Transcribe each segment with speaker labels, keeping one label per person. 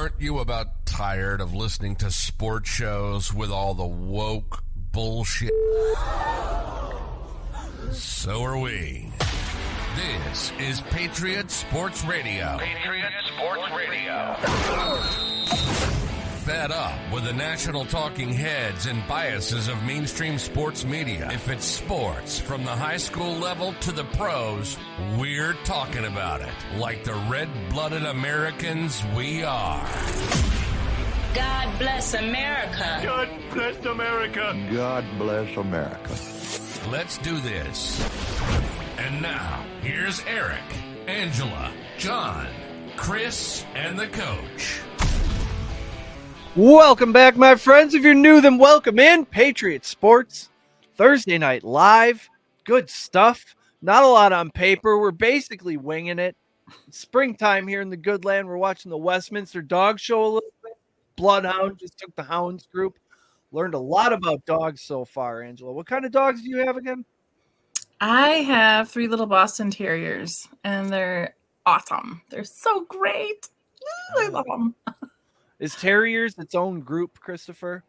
Speaker 1: Aren't you about tired of listening to sports shows with all the woke bullshit? So are we. This is Patriot Sports Radio.
Speaker 2: Patriot Sports Radio.
Speaker 1: Fed up with the national talking heads and biases of mainstream sports media. If it's sports, from the high school level to the pros, we're talking about it like the red-blooded Americans we are.
Speaker 3: God bless America.
Speaker 2: God bless America.
Speaker 4: God bless America.
Speaker 1: Let's do this. And now, here's Eric, Angela, John, Chris, and the coach.
Speaker 5: Welcome back, my friends. If you're new, then welcome in. Patriot Sports, Thursday night live. Good stuff. Not a lot on paper. We're basically winging it. It's springtime here in the good land. We're watching the Westminster Dog Show a little bit. Bloodhound just took the Hounds group. Learned a lot about dogs so far, Angela. What kind of dogs do you have again?
Speaker 6: I have 3 little Boston Terriers, and they're awesome. They're so great. I love them.
Speaker 5: Is Terriers its own group, Christopher?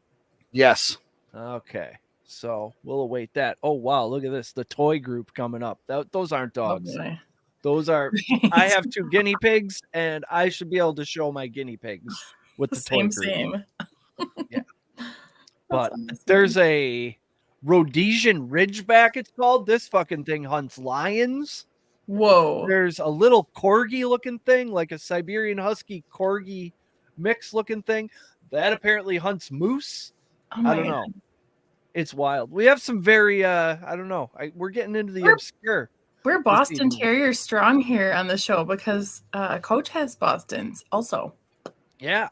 Speaker 7: Yes.
Speaker 5: Okay, so we'll await that. Oh, wow, look at this. The toy group coming up. Those aren't dogs.
Speaker 6: Oh,
Speaker 5: Those are – I have 2 guinea pigs, and I should be able to show my guinea pigs with the toy group.
Speaker 6: Same.
Speaker 5: Yeah. But there's a Rhodesian Ridgeback, it's called. This fucking thing hunts lions.
Speaker 6: Whoa.
Speaker 5: There's a little corgi-looking thing, like a Siberian Husky corgi mix-looking thing. That apparently hunts moose.
Speaker 6: Oh
Speaker 5: I don't know. It's wild. We have some very, I don't know. We're getting into the obscure.
Speaker 6: We're Boston Terrier strong here on the show because Coach has Bostons also.
Speaker 5: Yeah.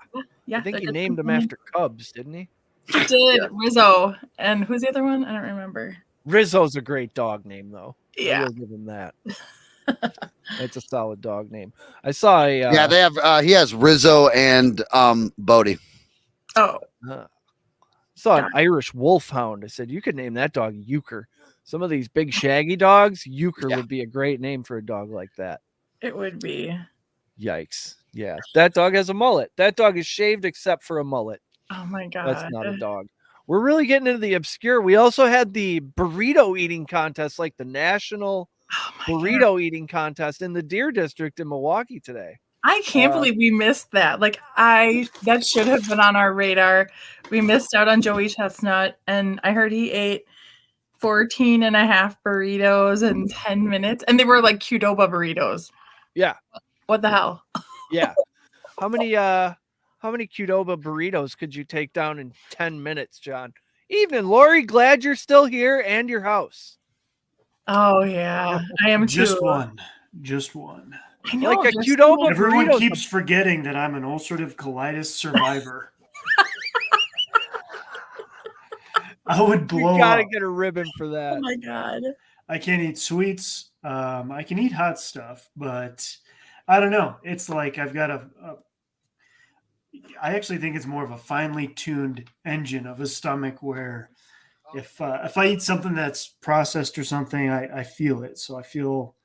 Speaker 6: Yeah.
Speaker 5: I think he named them after Cubs, didn't he?
Speaker 6: He did. Rizzo. And who's the other one? I don't remember.
Speaker 5: Rizzo's a great dog name, though.
Speaker 6: Yeah.
Speaker 5: I will give him that. It's a solid dog name. I saw a...
Speaker 7: yeah, they have. He has Rizzo and Bodie.
Speaker 6: Oh.
Speaker 5: Saw an Irish wolfhound. I said, you could name that dog Euchre. Some of these big shaggy dogs, Euchre would be a great name for a dog like that.
Speaker 6: It would be.
Speaker 5: Yikes. Yeah. That dog has a mullet. That dog is shaved except for a mullet.
Speaker 6: Oh, my God.
Speaker 5: That's not a dog. We're really getting into the obscure. We also had the burrito eating contest, like the national burrito eating contest in the Deer District in Milwaukee today.
Speaker 6: I can't believe we missed that. That should have been on our radar. We missed out on Joey Chestnut, and I heard he ate 14 and a half burritos in 10 minutes, and they were like Qdoba burritos.
Speaker 5: Yeah.
Speaker 6: What the hell?
Speaker 5: Yeah. How many Qdoba burritos could you take down in 10 minutes, John? Evening, Lori. Glad you're still here and your house.
Speaker 6: Oh, yeah. I am too.
Speaker 8: Just one.
Speaker 6: I know,
Speaker 5: like a Qdoba
Speaker 8: Everyone
Speaker 5: burrito.
Speaker 8: keeps forgetting that I'm an ulcerative colitis survivor. I would blow
Speaker 5: You gotta
Speaker 8: up.
Speaker 5: get a ribbon for that.
Speaker 6: Oh, my God.
Speaker 8: I can't eat sweets. I can eat hot stuff, but I don't know. It's like I've got I actually think it's more of a finely tuned engine of a stomach where if I eat something that's processed or something, I feel it. So I feel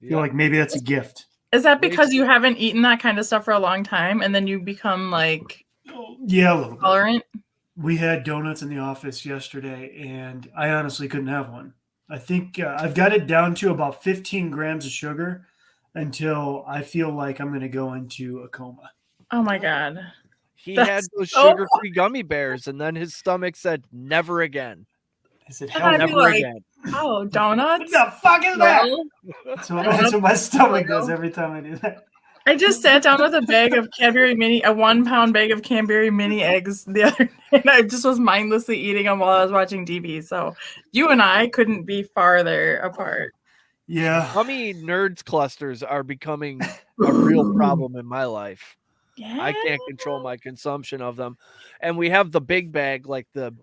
Speaker 8: like maybe that's a gift.
Speaker 6: Is that because you haven't eaten that kind of stuff for a long time and then you become like
Speaker 8: a little bit
Speaker 6: tolerant?
Speaker 8: We had donuts in the office yesterday and I honestly couldn't have one. I think I've got it down to about 15 grams of sugar until I feel like I'm going to go into a coma.
Speaker 6: Oh my God.
Speaker 5: He had those sugar-free gummy bears, and then his stomach said, never again.
Speaker 8: I said,
Speaker 6: And
Speaker 8: hell
Speaker 6: I'd
Speaker 8: no.
Speaker 6: be
Speaker 5: Never
Speaker 6: like,
Speaker 5: again.
Speaker 6: oh, donuts?
Speaker 8: What the fuck is that?
Speaker 6: Well,
Speaker 8: That's what my stomach does every time I do that.
Speaker 6: I just sat down with a 1 pound bag of Cadbury mini eggs the other day, and I just was mindlessly eating them while I was watching TV. So you and I couldn't be farther apart.
Speaker 8: Yeah.
Speaker 5: Gummy nerds clusters are becoming a real problem in my life.
Speaker 6: Yeah.
Speaker 5: I can't control my consumption of them. And we have the big bag, like the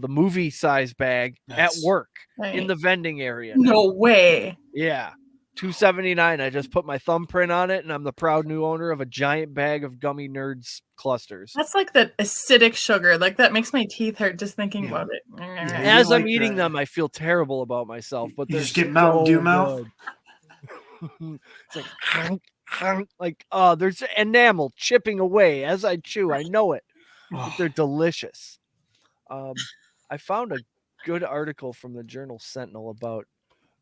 Speaker 5: movie size bag at work in the vending area.
Speaker 6: No way.
Speaker 5: Yeah. $2.79. I just put my thumbprint on it, and I'm the proud new owner of a giant bag of Gummy Nerds clusters.
Speaker 6: That's like the acidic sugar. Like that makes my teeth hurt just thinking about it.
Speaker 5: As I'm eating them, I feel terrible about myself. But
Speaker 8: You
Speaker 5: they're
Speaker 8: just get Mountain Dew mouth?
Speaker 5: good. It's like, like, oh, there's enamel chipping away as I chew. I know it, but they're delicious. I found a good article from the Journal Sentinel about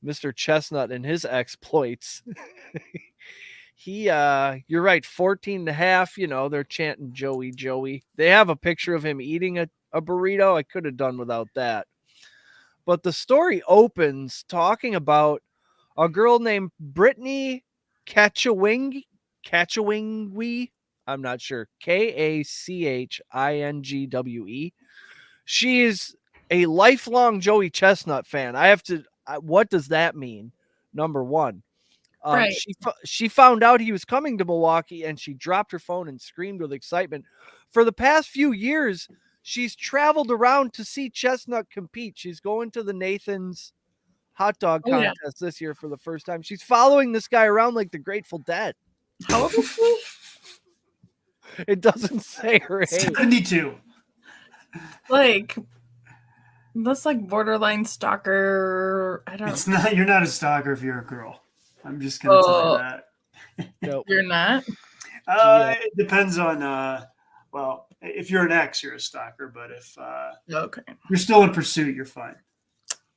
Speaker 5: Mr. Chestnut and his exploits. You're right, 14 and a half, they're chanting Joey, Joey. They have a picture of him eating a burrito. I could have done without that. But the story opens talking about a girl named Brittany Catchawingwe. I'm not sure. Kachingwe. She's a lifelong Joey Chestnut fan. What does that mean? Number one.
Speaker 6: Right.
Speaker 5: She found out he was coming to Milwaukee and she dropped her phone and screamed with excitement. For the past few years, she's traveled around to see Chestnut compete. She's going to the Nathan's hot dog contest this year for the first time. She's following this guy around like the Grateful Dead.
Speaker 6: How old is she?
Speaker 5: It doesn't say her age.
Speaker 8: 72.
Speaker 6: Like, that's like borderline stalker. I don't.
Speaker 8: It's not. You're not a stalker if you're a girl. I'm just gonna tell you that.
Speaker 5: Nope.
Speaker 6: You're not.
Speaker 8: It depends on. Well, if you're an ex, you're a stalker. But if
Speaker 6: Okay.
Speaker 8: you're still in pursuit, you're fine.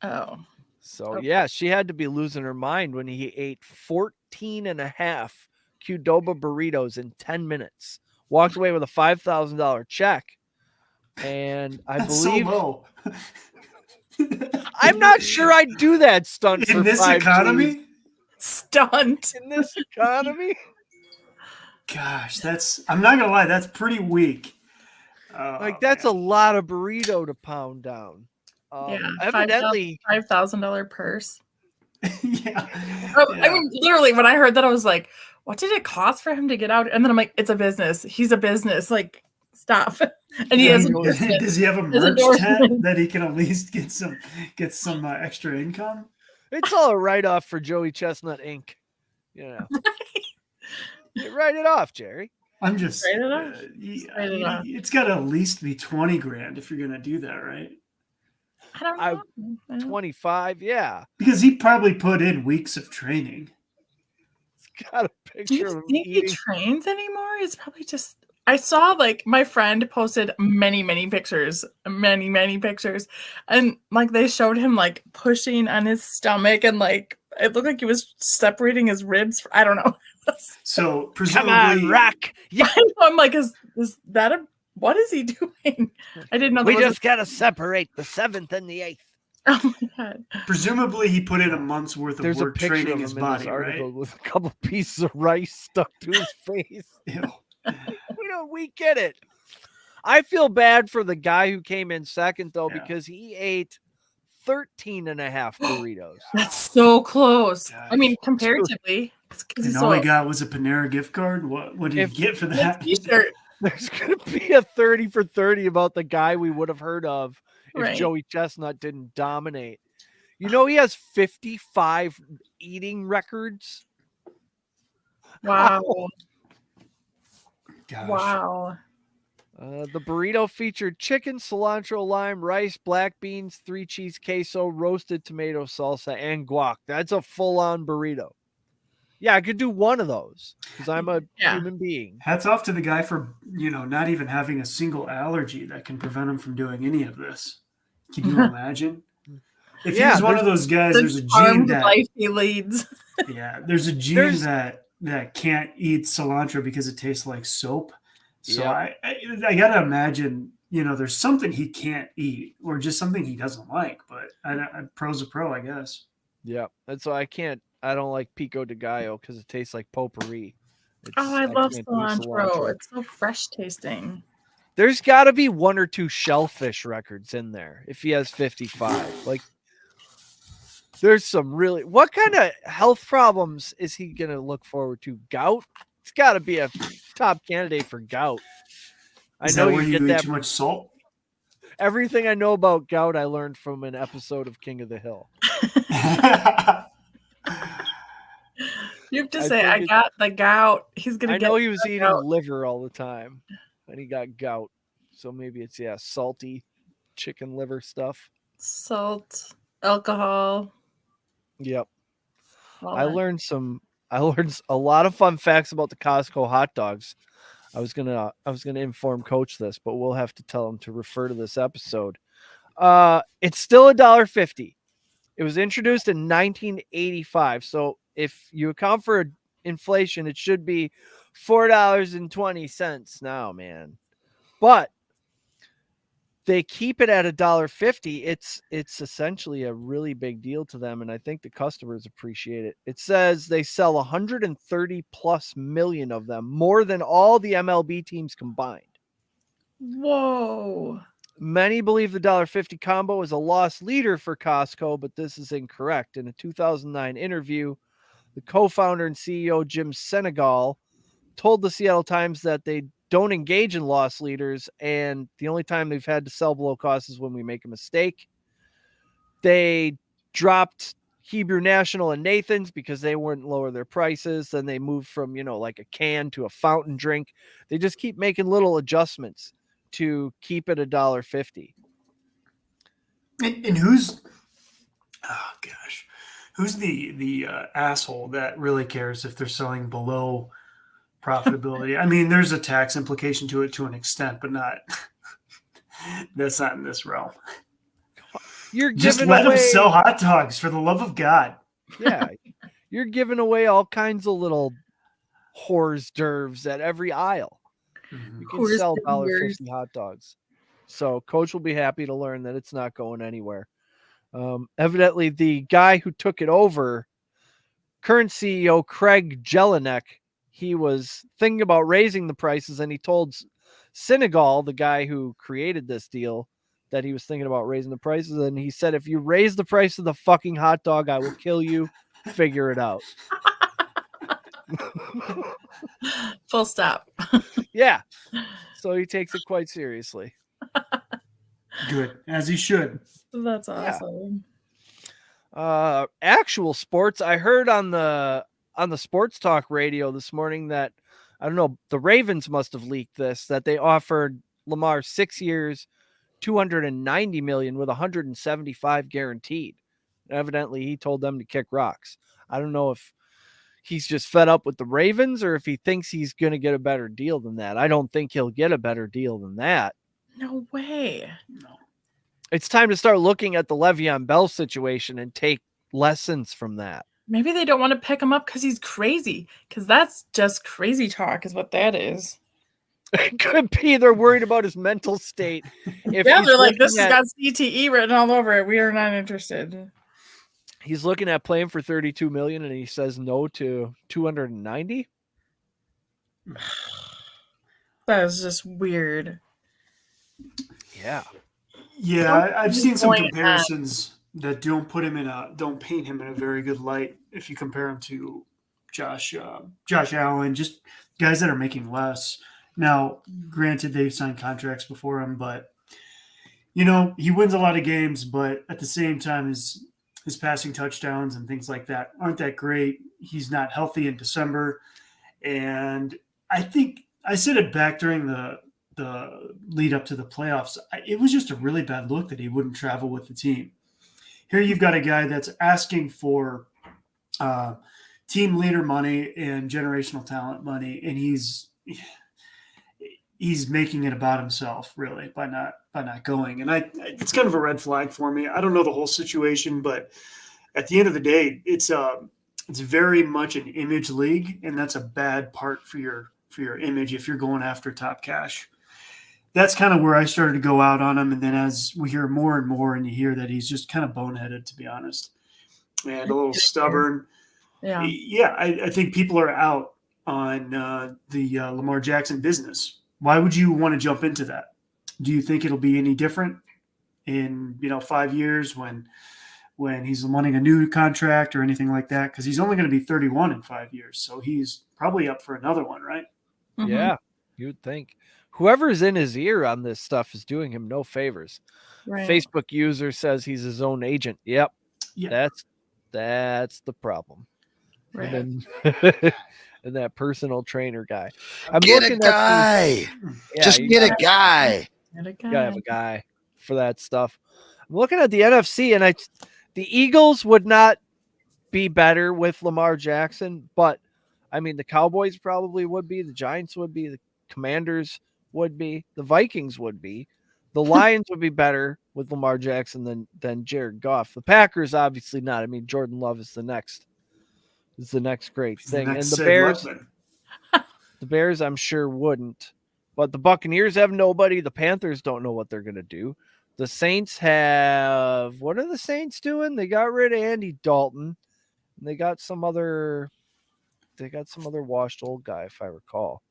Speaker 6: Oh.
Speaker 5: So, yeah, she had to be losing her mind when he ate 14 and a half Qdoba burritos in 10 minutes. Walked away with a $5,000 check. And I
Speaker 8: That's
Speaker 5: believe
Speaker 8: so low.
Speaker 5: I'm not sure I'd do that stunt
Speaker 8: In
Speaker 5: for
Speaker 8: this
Speaker 5: 5
Speaker 8: economy.
Speaker 5: Gs.
Speaker 6: Stunt.
Speaker 5: In this economy?
Speaker 8: Gosh, I'm not gonna lie, that's pretty weak.
Speaker 5: That's a lot of burrito to pound down. Evidently,
Speaker 6: $5,000 purse.
Speaker 8: Yeah.
Speaker 6: I mean, literally, when I heard that, I was like, "What did it cost for him to get out?" And then I'm like, "It's a business. He's a business. Like, stop." And he has.
Speaker 8: Does he have a merch tent that he can at least get some extra income?
Speaker 5: it's all a write-off for Joey Chestnut Inc. You write it off, Jerry.
Speaker 8: I'm just.
Speaker 6: Write it off.
Speaker 8: It's got to at least be $20,000 if you're gonna do that, right?
Speaker 6: I don't know.
Speaker 5: 25, yeah.
Speaker 8: Because he probably put in weeks of training.
Speaker 5: It's got a
Speaker 6: Do
Speaker 5: picture
Speaker 6: you
Speaker 5: of him
Speaker 6: think he
Speaker 5: eating.
Speaker 6: trains anymore? It's probably just. I saw like my friend posted many pictures, and like they showed him like pushing on his stomach, and like it looked like he was separating his ribs. I don't know.
Speaker 8: So
Speaker 5: Come
Speaker 8: presumably,
Speaker 5: on, rock. Yeah,
Speaker 6: I'm like, is that what is he doing? I didn't know.
Speaker 5: we just got to separate the 7th and the 8th.
Speaker 6: Oh my god!
Speaker 8: presumably he put in a month's worth of
Speaker 5: There's a
Speaker 8: work
Speaker 5: picture
Speaker 8: training
Speaker 5: of
Speaker 8: his
Speaker 5: him in this
Speaker 8: body,
Speaker 5: article
Speaker 8: right?
Speaker 5: with a couple pieces of rice stuck to his face.
Speaker 8: Ew.
Speaker 5: We get it. I feel bad for the guy who came in second, though, because he ate 13 and a half burritos.
Speaker 6: That's so close.
Speaker 8: Gosh.
Speaker 6: I mean, comparatively,
Speaker 8: And all he got was a Panera gift card. What did he get for that?
Speaker 6: T-shirt.
Speaker 5: There's going to be a 30 for 30 about the guy we would have heard of if
Speaker 6: Right.
Speaker 5: Joey Chestnut didn't dominate. He has 55 eating records.
Speaker 6: Wow!
Speaker 8: Gosh.
Speaker 6: Wow!
Speaker 5: The burrito featured chicken, cilantro, lime, rice, black beans, 3-cheese queso, roasted tomato salsa, and guac. That's a full-on burrito. Yeah, I could do one of those because I'm a human being.
Speaker 8: Hats off to the guy for, not even having a single allergy that can prevent him from doing any of this. Can you imagine? If he was one of those guys, there's a gene that
Speaker 6: life he leads.
Speaker 8: Yeah, there's a gene that can't eat cilantro because it tastes like soap. So I gotta imagine, there's something he can't eat or just something he doesn't like. But pro's a pro, I guess.
Speaker 5: Yeah, that's why I don't like pico de gallo because it tastes like potpourri.
Speaker 6: I love
Speaker 5: can't do
Speaker 6: cilantro. It's so fresh tasting.
Speaker 5: There's got to be 1 or 2 shellfish records in there if he has 55. Like, there's some really. What kind of health problems is he going to look forward to? Gout? It's got to be a top candidate for gout.
Speaker 8: Is that where you eat too much salt?
Speaker 5: Everything I know about gout, I learned from an episode of King of the Hill.
Speaker 6: You have to say, I got the gout. He's going to get.
Speaker 5: I know he was eating
Speaker 6: gout.
Speaker 5: liver all the time, and he got gout. So maybe it's salty chicken liver stuff.
Speaker 6: Salt, alcohol.
Speaker 5: Yep. I learned some I learned a lot of fun facts about the Costco hot dogs. I was gonna inform Coach this, but we'll have to tell him to refer to this episode. It's still $1.50. It was introduced in 1985. So if you account for inflation, it should be $4.20 now, man. But they keep it at $1.50. It's essentially a really big deal to them, and I think the customers appreciate it. It says they sell 130 plus million of them, more than all the MLB teams combined.
Speaker 6: Whoa.
Speaker 5: Many believe the $1.50 combo is a loss leader for Costco, but this is incorrect. In a 2009 interview, the co-founder and CEO Jim Senegal told the Seattle Times that they don't engage in loss leaders, and the only time they've had to sell below cost is when we make a mistake. They dropped Hebrew National and Nathan's because they wouldn't lower their prices. Then they moved from, like a can to a fountain drink. They just keep making little adjustments to keep it $1.50.
Speaker 8: And who's the asshole that really cares if they're selling below profitability? I mean, there's a tax implication to it to an extent, but not that's not in this realm.
Speaker 5: You're
Speaker 8: just
Speaker 5: giving
Speaker 8: let
Speaker 5: away,
Speaker 8: them sell hot dogs, for the love of God.
Speaker 5: Yeah, you're giving away all kinds of little hors d'oeuvres at every aisle.
Speaker 8: Mm-hmm.
Speaker 5: You can sell $1.50 hot dogs. So Coach will be happy to learn that it's not going anywhere. Evidently, the guy who took it over, current CEO Craig Jelinek, he was thinking about raising the prices, and he told Senegal, the guy who created this deal, that he was thinking about raising the prices. And he said, if you raise the price of the fucking hot dog, I will kill you. Figure it out.
Speaker 6: Full stop.
Speaker 5: Yeah. So he takes it quite seriously.
Speaker 8: Good, as he should.
Speaker 6: That's awesome.
Speaker 5: Actual sports, I heard on the sports talk radio this morning that, I don't know, the Ravens must have leaked this, that they offered Lamar 6 years, $290 million with 175 guaranteed. Evidently, he told them to kick rocks. I don't know if he's just fed up with the Ravens or if he thinks he's going to get a better deal than that. I don't think he'll get a better deal than that.
Speaker 6: No way.
Speaker 8: No.
Speaker 5: It's time to start looking at the Le'Veon Bell situation and take lessons from that.
Speaker 6: Maybe they don't want to pick him up because he's crazy. Because that's just crazy talk is what that is.
Speaker 5: It could be they're worried about his mental state.
Speaker 6: Yeah, they're like, this has got CTE written all over it. We are not interested.
Speaker 5: He's looking at playing for $32 million, and he says no to $290.
Speaker 6: That is just weird.
Speaker 5: Yeah.
Speaker 8: Yeah, I've seen some comparisons that don't paint him in a very good light. If you compare him to Josh Allen, just guys that are making less. Now, granted, they've signed contracts before him, but he wins a lot of games. But at the same time, his passing touchdowns and things like that aren't that great. He's not healthy in December, and I think I said it back during the lead up to the playoffs. It was just a really bad look that he wouldn't travel with the team. Here you've got a guy that's asking for team leader money and generational talent money, and he's making it about himself, really, by not going. And it's kind of a red flag for me. I don't know the whole situation, but at the end of the day, it's very much an image league, and that's a bad part for your image if you're going after top cash. That's kind of where I started to go out on him. And then as we hear more and more, and you hear that he's just kind of boneheaded, to be honest, and a little stubborn.
Speaker 6: Yeah.
Speaker 8: Yeah. I think people are out on the Lamar Jackson business. Why would you want to jump into that? Do you think it'll be any different in 5 years when he's wanting a new contract or anything like that? Because he's only going to be 31 in 5 years, so he's probably up for another one, right?
Speaker 6: Mm-hmm.
Speaker 5: Yeah, you would think. Whoever's in his ear on this stuff is doing him no favors.
Speaker 6: Right.
Speaker 5: Facebook user says he's his own agent. Yep.
Speaker 8: Yeah.
Speaker 5: That's the problem.
Speaker 6: Right.
Speaker 5: And that personal trainer guy.
Speaker 7: Get a guy. Just get a guy.
Speaker 5: You gotta have a guy for that stuff. I'm looking at the NFC, and the Eagles would not be better with Lamar Jackson, but I mean, the Cowboys probably would be, the Giants would be, the Commanders would be, the Vikings would be, the Lions would be better with Lamar Jackson than Jared Goff. The Packers, obviously not. I mean, Jordan Love is the next great
Speaker 8: He's the
Speaker 5: thing,
Speaker 8: next
Speaker 5: and the
Speaker 8: Sid
Speaker 5: Bears,
Speaker 8: Luckman.
Speaker 5: the Bears, I'm sure wouldn't, but the Buccaneers have nobody. The Panthers don't know what they're gonna do. The Saints have, what are the Saints doing? They got rid of Andy Dalton. And they got some other washed old guy, if I recall.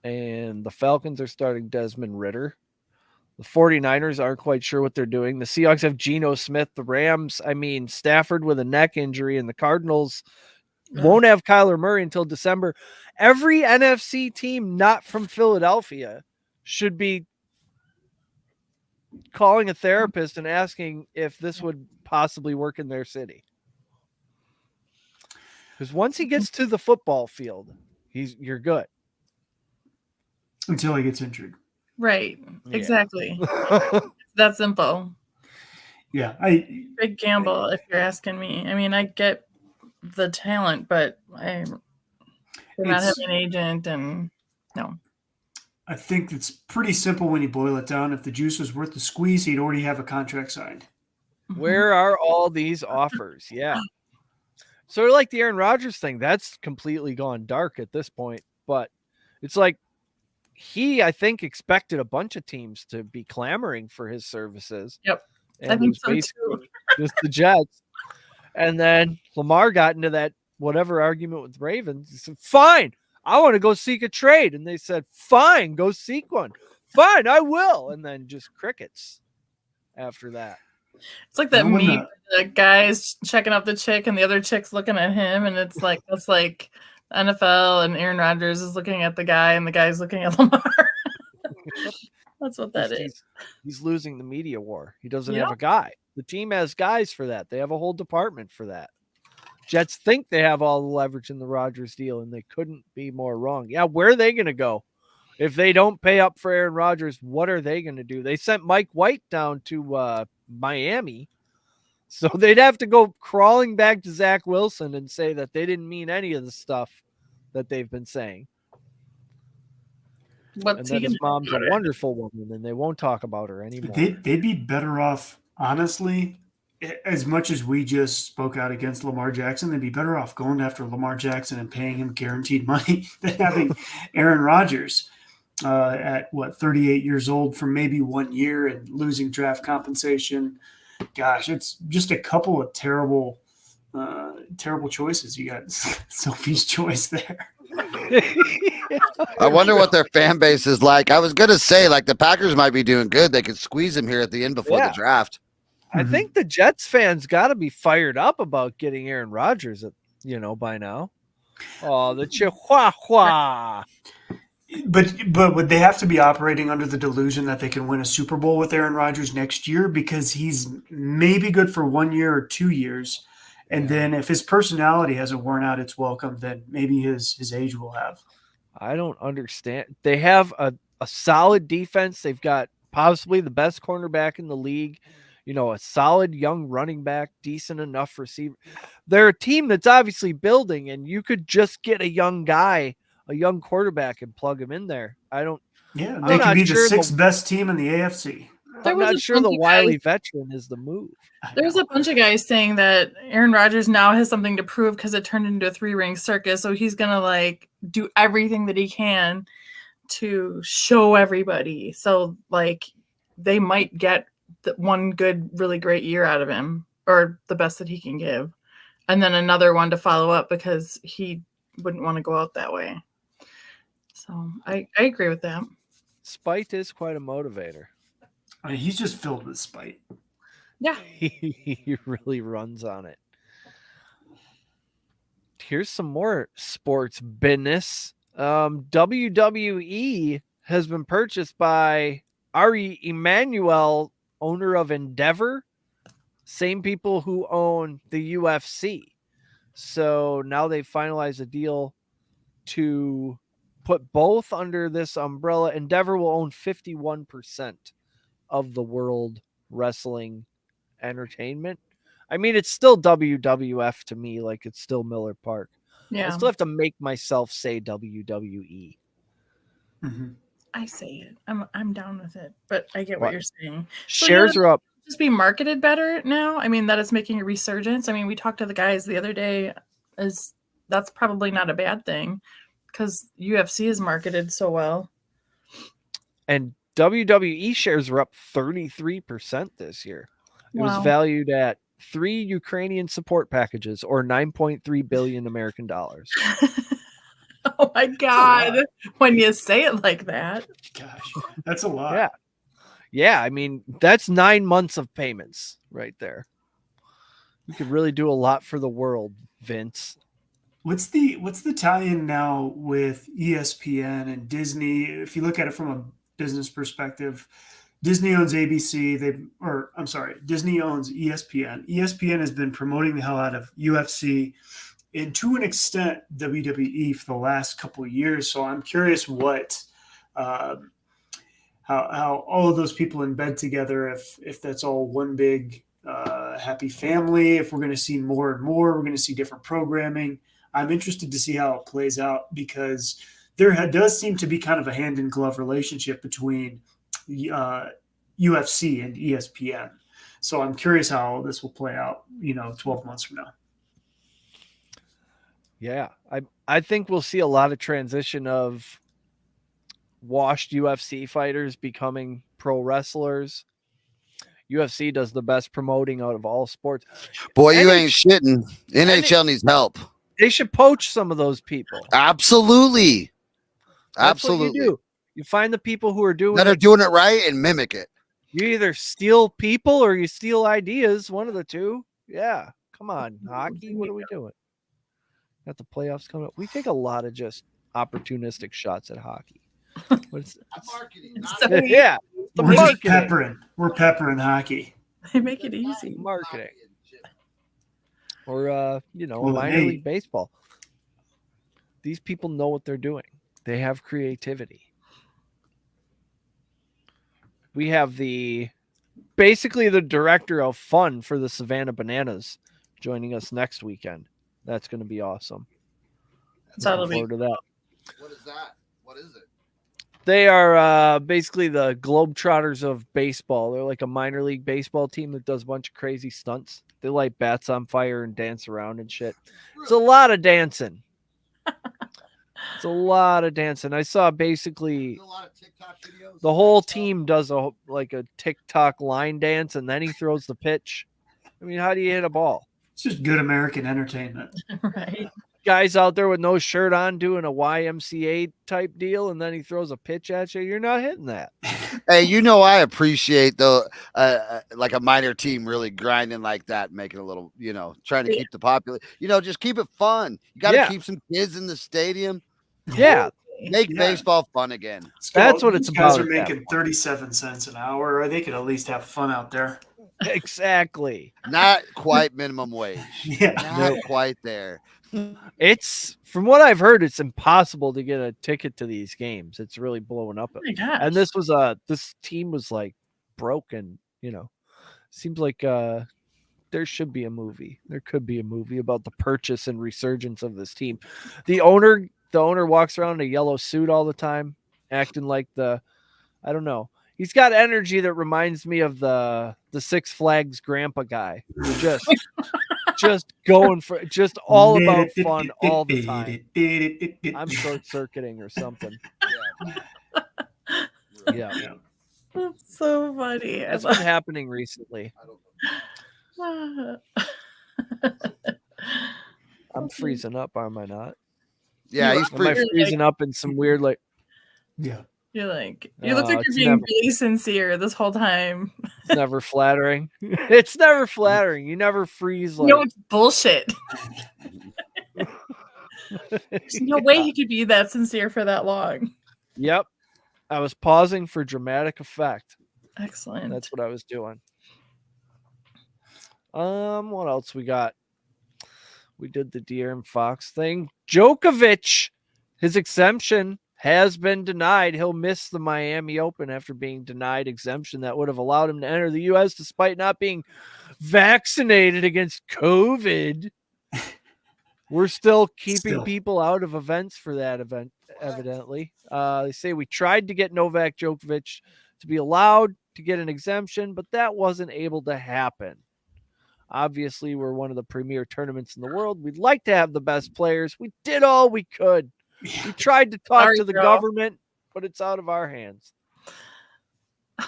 Speaker 5: And the Falcons are starting Desmond Ridder. The 49ers aren't quite sure what they're doing. The Seahawks have Geno Smith. The Rams, I mean, Stafford with a neck injury. And the Cardinals won't have Kyler Murray until December. Every NFC team not from Philadelphia should be calling a therapist and asking if this would possibly work in their city. Because once he gets to the football field, you're good.
Speaker 8: Until he gets injured.
Speaker 6: Right.
Speaker 5: Yeah.
Speaker 6: Exactly. That simple.
Speaker 8: Yeah.
Speaker 6: Big gamble, if you're asking me. I mean, I get the talent, but they're not having an agent, and no.
Speaker 8: I think it's pretty simple when you boil it down. If the juice was worth the squeeze, he'd already have a contract signed.
Speaker 5: Where are all these offers? Yeah. Sort of like the Aaron Rodgers thing. That's completely gone dark at this point. But it's like I think, expected a bunch of teams to be clamoring for his services.
Speaker 6: Yep.
Speaker 5: And
Speaker 6: I think
Speaker 5: it was
Speaker 6: so
Speaker 5: basically just the Jets. And then Lamar got into that whatever argument with the Ravens. He said, fine, I want to go seek a trade. And they said, fine, go seek one. Fine, I will. And then just crickets after that.
Speaker 6: It's like that meme where the guy's checking out the chick and the other chick's looking at him, and it's like that's like NFL, and Aaron Rodgers is looking at the guy and the guy's looking at Lamar. That's what that is.
Speaker 5: He's losing the media war. He doesn't have a guy. The team has guys for that. They have a whole department for that. Jets think they have all the leverage in the Rodgers deal, and they couldn't be more wrong. Yeah, where are they going to go? If they don't pay up for Aaron Rodgers, what are they going to do? They sent Mike White down to Miami, so they'd have to go crawling back to Zach Wilson and say that they didn't mean any of the stuff that they've been saying. And that his mom's a wonderful woman, and they won't talk about her anymore.
Speaker 8: They'd be better off, honestly, as much as we just spoke out against Lamar Jackson, they'd be better off going after Lamar Jackson and paying him guaranteed money than having Aaron Rodgers at 38 years old for maybe 1 year and losing draft compensation. Gosh, it's just a couple of terrible choices. You got Sophie's choice there.
Speaker 7: I wonder what their fan base is like. I was going to say, like, the Packers might be doing good. They could squeeze him here at the end before the draft.
Speaker 5: I think the Jets fans got to be fired up about getting Aaron Rodgers, by now. Oh, the Chihuahua.
Speaker 8: But would they have to be operating under the delusion that they can win a Super Bowl with Aaron Rodgers next year, because he's maybe good for 1 year or 2 years, and then if his personality hasn't worn out its welcome, then maybe his age will have.
Speaker 5: I don't understand. They have a solid defense. They've got possibly the best cornerback in the league. A solid young running back, decent enough receiver. They're a team that's obviously building, and you could just get a young guy, a young quarterback, and plug him in there.
Speaker 8: They could be the sixth best team in the AFC.
Speaker 5: I'm not sure the wily veteran is the move.
Speaker 6: There's a bunch of guys saying that Aaron Rodgers now has something to prove because it turned into a 3-ring circus. So he's going to do everything that he can to show everybody. So they might get one good, really great year out of him, or the best that he can give. And then another one to follow up, because he wouldn't want to go out that way. So I agree with that.
Speaker 5: Spite is quite a motivator.
Speaker 8: I mean, he's just filled with spite.
Speaker 6: Yeah.
Speaker 5: He really runs on it. Here's some more sports business. WWE has been purchased by Ari Emanuel, owner of Endeavor, same people who own the UFC. So now they finalized a deal to put both under this umbrella. Endeavor will own 51% of the World Wrestling entertainment. I mean, it's still WWF to me, like it's still Miller Park. I
Speaker 6: Yeah,
Speaker 5: still have to make myself say WWE.
Speaker 8: Mm-hmm.
Speaker 6: I say it. I'm down with it, but I get
Speaker 5: What?
Speaker 6: what you're saying. So,
Speaker 5: Shares are up.
Speaker 6: just be marketed better now. I mean, that is making a resurgence. I mean, we talked to the guys the other day. That's probably not a bad thing because UFC is marketed so well.
Speaker 5: And WWE shares are up 33% this year. It was valued at 3 Ukrainian support packages or 9.3 billion American dollars.
Speaker 6: Oh my God. When you say it like that.
Speaker 8: Gosh, that's a lot.
Speaker 5: Yeah. Yeah. I mean, that's 9 months of payments right there. You could really do a lot for the world, Vince.
Speaker 8: What's the tie-in now with ESPN and Disney? If you look at it from a business perspective, Disney owns ABC. Disney owns ESPN. ESPN has been promoting the hell out of UFC and to an extent WWE for the last couple of years. So I'm curious how all of those people in bed together, if that's all one big happy family, if we're going to see more and more, we're going to see different programming. I'm interested to see how it plays out because there does seem to be kind of a hand in glove relationship between UFC and ESPN. So I'm curious how this will play out, 12 months from now.
Speaker 5: Yeah, I think we'll see a lot of transition of washed UFC fighters becoming pro wrestlers. UFC does the best promoting out of all sports.
Speaker 7: Boy, you ain't shitting. NHL needs help.
Speaker 5: They should poach some of those people.
Speaker 7: Absolutely.
Speaker 5: That's what you do. You find the people who are doing
Speaker 7: it right and mimic it.
Speaker 5: You either steal people or you steal ideas. One of the two. Yeah. Come on, hockey. What are we doing? Got the playoffs coming up. We take a lot of just opportunistic shots at hockey.
Speaker 7: Marketing.
Speaker 5: Yeah.
Speaker 8: We're just peppering. We're peppering hockey.
Speaker 6: They make it easy.
Speaker 5: Marketing. Or minor league baseball. These people know what they're doing. They have creativity. We have basically the director of fun for the Savannah Bananas joining us next weekend. That's going to be awesome. Looking forward to that.
Speaker 7: What is that? What is it?
Speaker 5: They are basically the Globetrotters of baseball. They're like a minor league baseball team that does a bunch of crazy stunts. They light bats on fire and dance around and shit. It's a lot of dancing. It's a lot of dancing. I saw basically
Speaker 7: a lot of TikTok videos.
Speaker 5: The whole team does a TikTok line dance, and then he throws the pitch. I mean, how do you hit a ball?
Speaker 8: It's just good American entertainment.
Speaker 6: Right.
Speaker 5: Guys out there with no shirt on doing a YMCA type deal, and then he throws a pitch at you. You're not hitting that.
Speaker 7: Hey, I appreciate like a minor team really grinding like that, making a little, trying to keep the popular, just keep it fun. You got to keep some kids in the stadium.
Speaker 5: Yeah.
Speaker 7: Make baseball fun again.
Speaker 5: That's what it's about.
Speaker 8: Guys are making 37 cents an hour, or they could at least have fun out there.
Speaker 5: Exactly.
Speaker 7: Not quite minimum wage.
Speaker 8: Yeah.
Speaker 7: Not quite there.
Speaker 5: It's, from what I've heard, it's impossible to get a ticket to these games. It's really blowing up.
Speaker 6: Oh my gosh.
Speaker 5: And this team was like broken, Seems like there should be a movie. There could be a movie about the purchase and resurgence of this team. The owner walks around in a yellow suit all the time, acting like I don't know. He's got energy that reminds me of the Six Flags grandpa guy. Just going for just all about fun all the time. I'm short circuiting or something. Yeah.
Speaker 6: That's so funny.
Speaker 5: That's been happening recently. I'm freezing up, am I not?
Speaker 7: Yeah, he's
Speaker 5: freezing up in some weird
Speaker 8: Yeah.
Speaker 6: You look like you're being really sincere this whole time.
Speaker 5: It's never flattering. It's never flattering. You never freeze like.
Speaker 6: It's bullshit. There's no way he could be that sincere for that long.
Speaker 5: Yep. I was pausing for dramatic effect.
Speaker 6: Excellent.
Speaker 5: That's what I was doing. What else we got? We did the De'Aaron Fox thing. Djokovic, his exemption has been denied. He'll miss the Miami Open after being denied exemption that would have allowed him to enter the U.S. despite not being vaccinated against COVID. We're still keeping people out of events for that event, evidently. They say we tried to get Novak Djokovic to be allowed to get an exemption, but that wasn't able to happen. Obviously, we're one of the premier tournaments in the world. We'd like to have the best players. We did all we could. We tried to talk to the government, but it's out of our hands.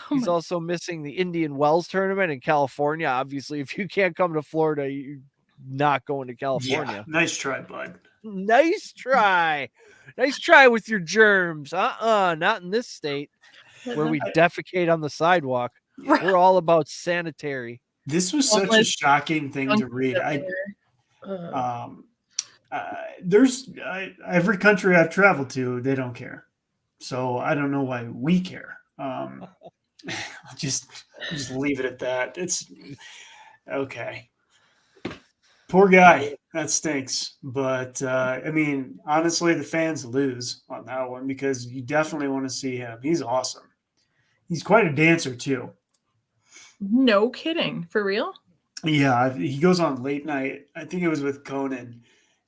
Speaker 5: He's also missing the Indian Wells tournament in California. Obviously, if you can't come to Florida, you're not going to California.
Speaker 8: Yeah, nice try, bud.
Speaker 5: Nice try. Nice try with your germs. Not in this state where we defecate on the sidewalk. We're all about sanitary.
Speaker 8: This was such a shocking thing to read. There's every country I've traveled to, they don't care. So I don't know why we care. Just leave it at that. It's okay. Poor guy. That stinks. But I mean, honestly, the fans lose on that one because you definitely want to see him. He's awesome. He's quite a dancer too.
Speaker 6: No kidding. For real?
Speaker 8: Yeah, he goes on late night. I think it was with Conan,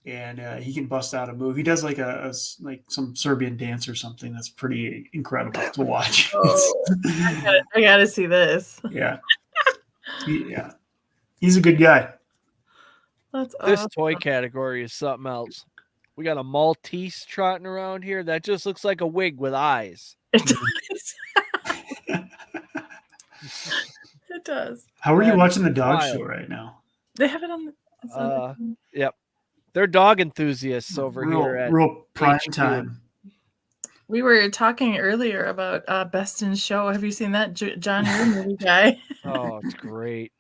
Speaker 8: and he can bust out a move. He does like like some Serbian dance or something that's pretty incredible to watch.
Speaker 6: Oh, I gotta see this.
Speaker 8: Yeah, he's a good guy.
Speaker 6: That's
Speaker 5: this
Speaker 6: awesome.
Speaker 5: toy category is something else. We got a Maltese trotting around here that just looks like a wig with eyes.
Speaker 6: It does. It does.
Speaker 8: How are you watching the dog show right now?
Speaker 6: They have it on the
Speaker 5: Yep. They're dog enthusiasts over here at
Speaker 8: real prime
Speaker 5: HQ.
Speaker 8: time.
Speaker 6: We were talking earlier about Best in Show. Have you seen that John Woo movie guy?
Speaker 5: Oh, it's great.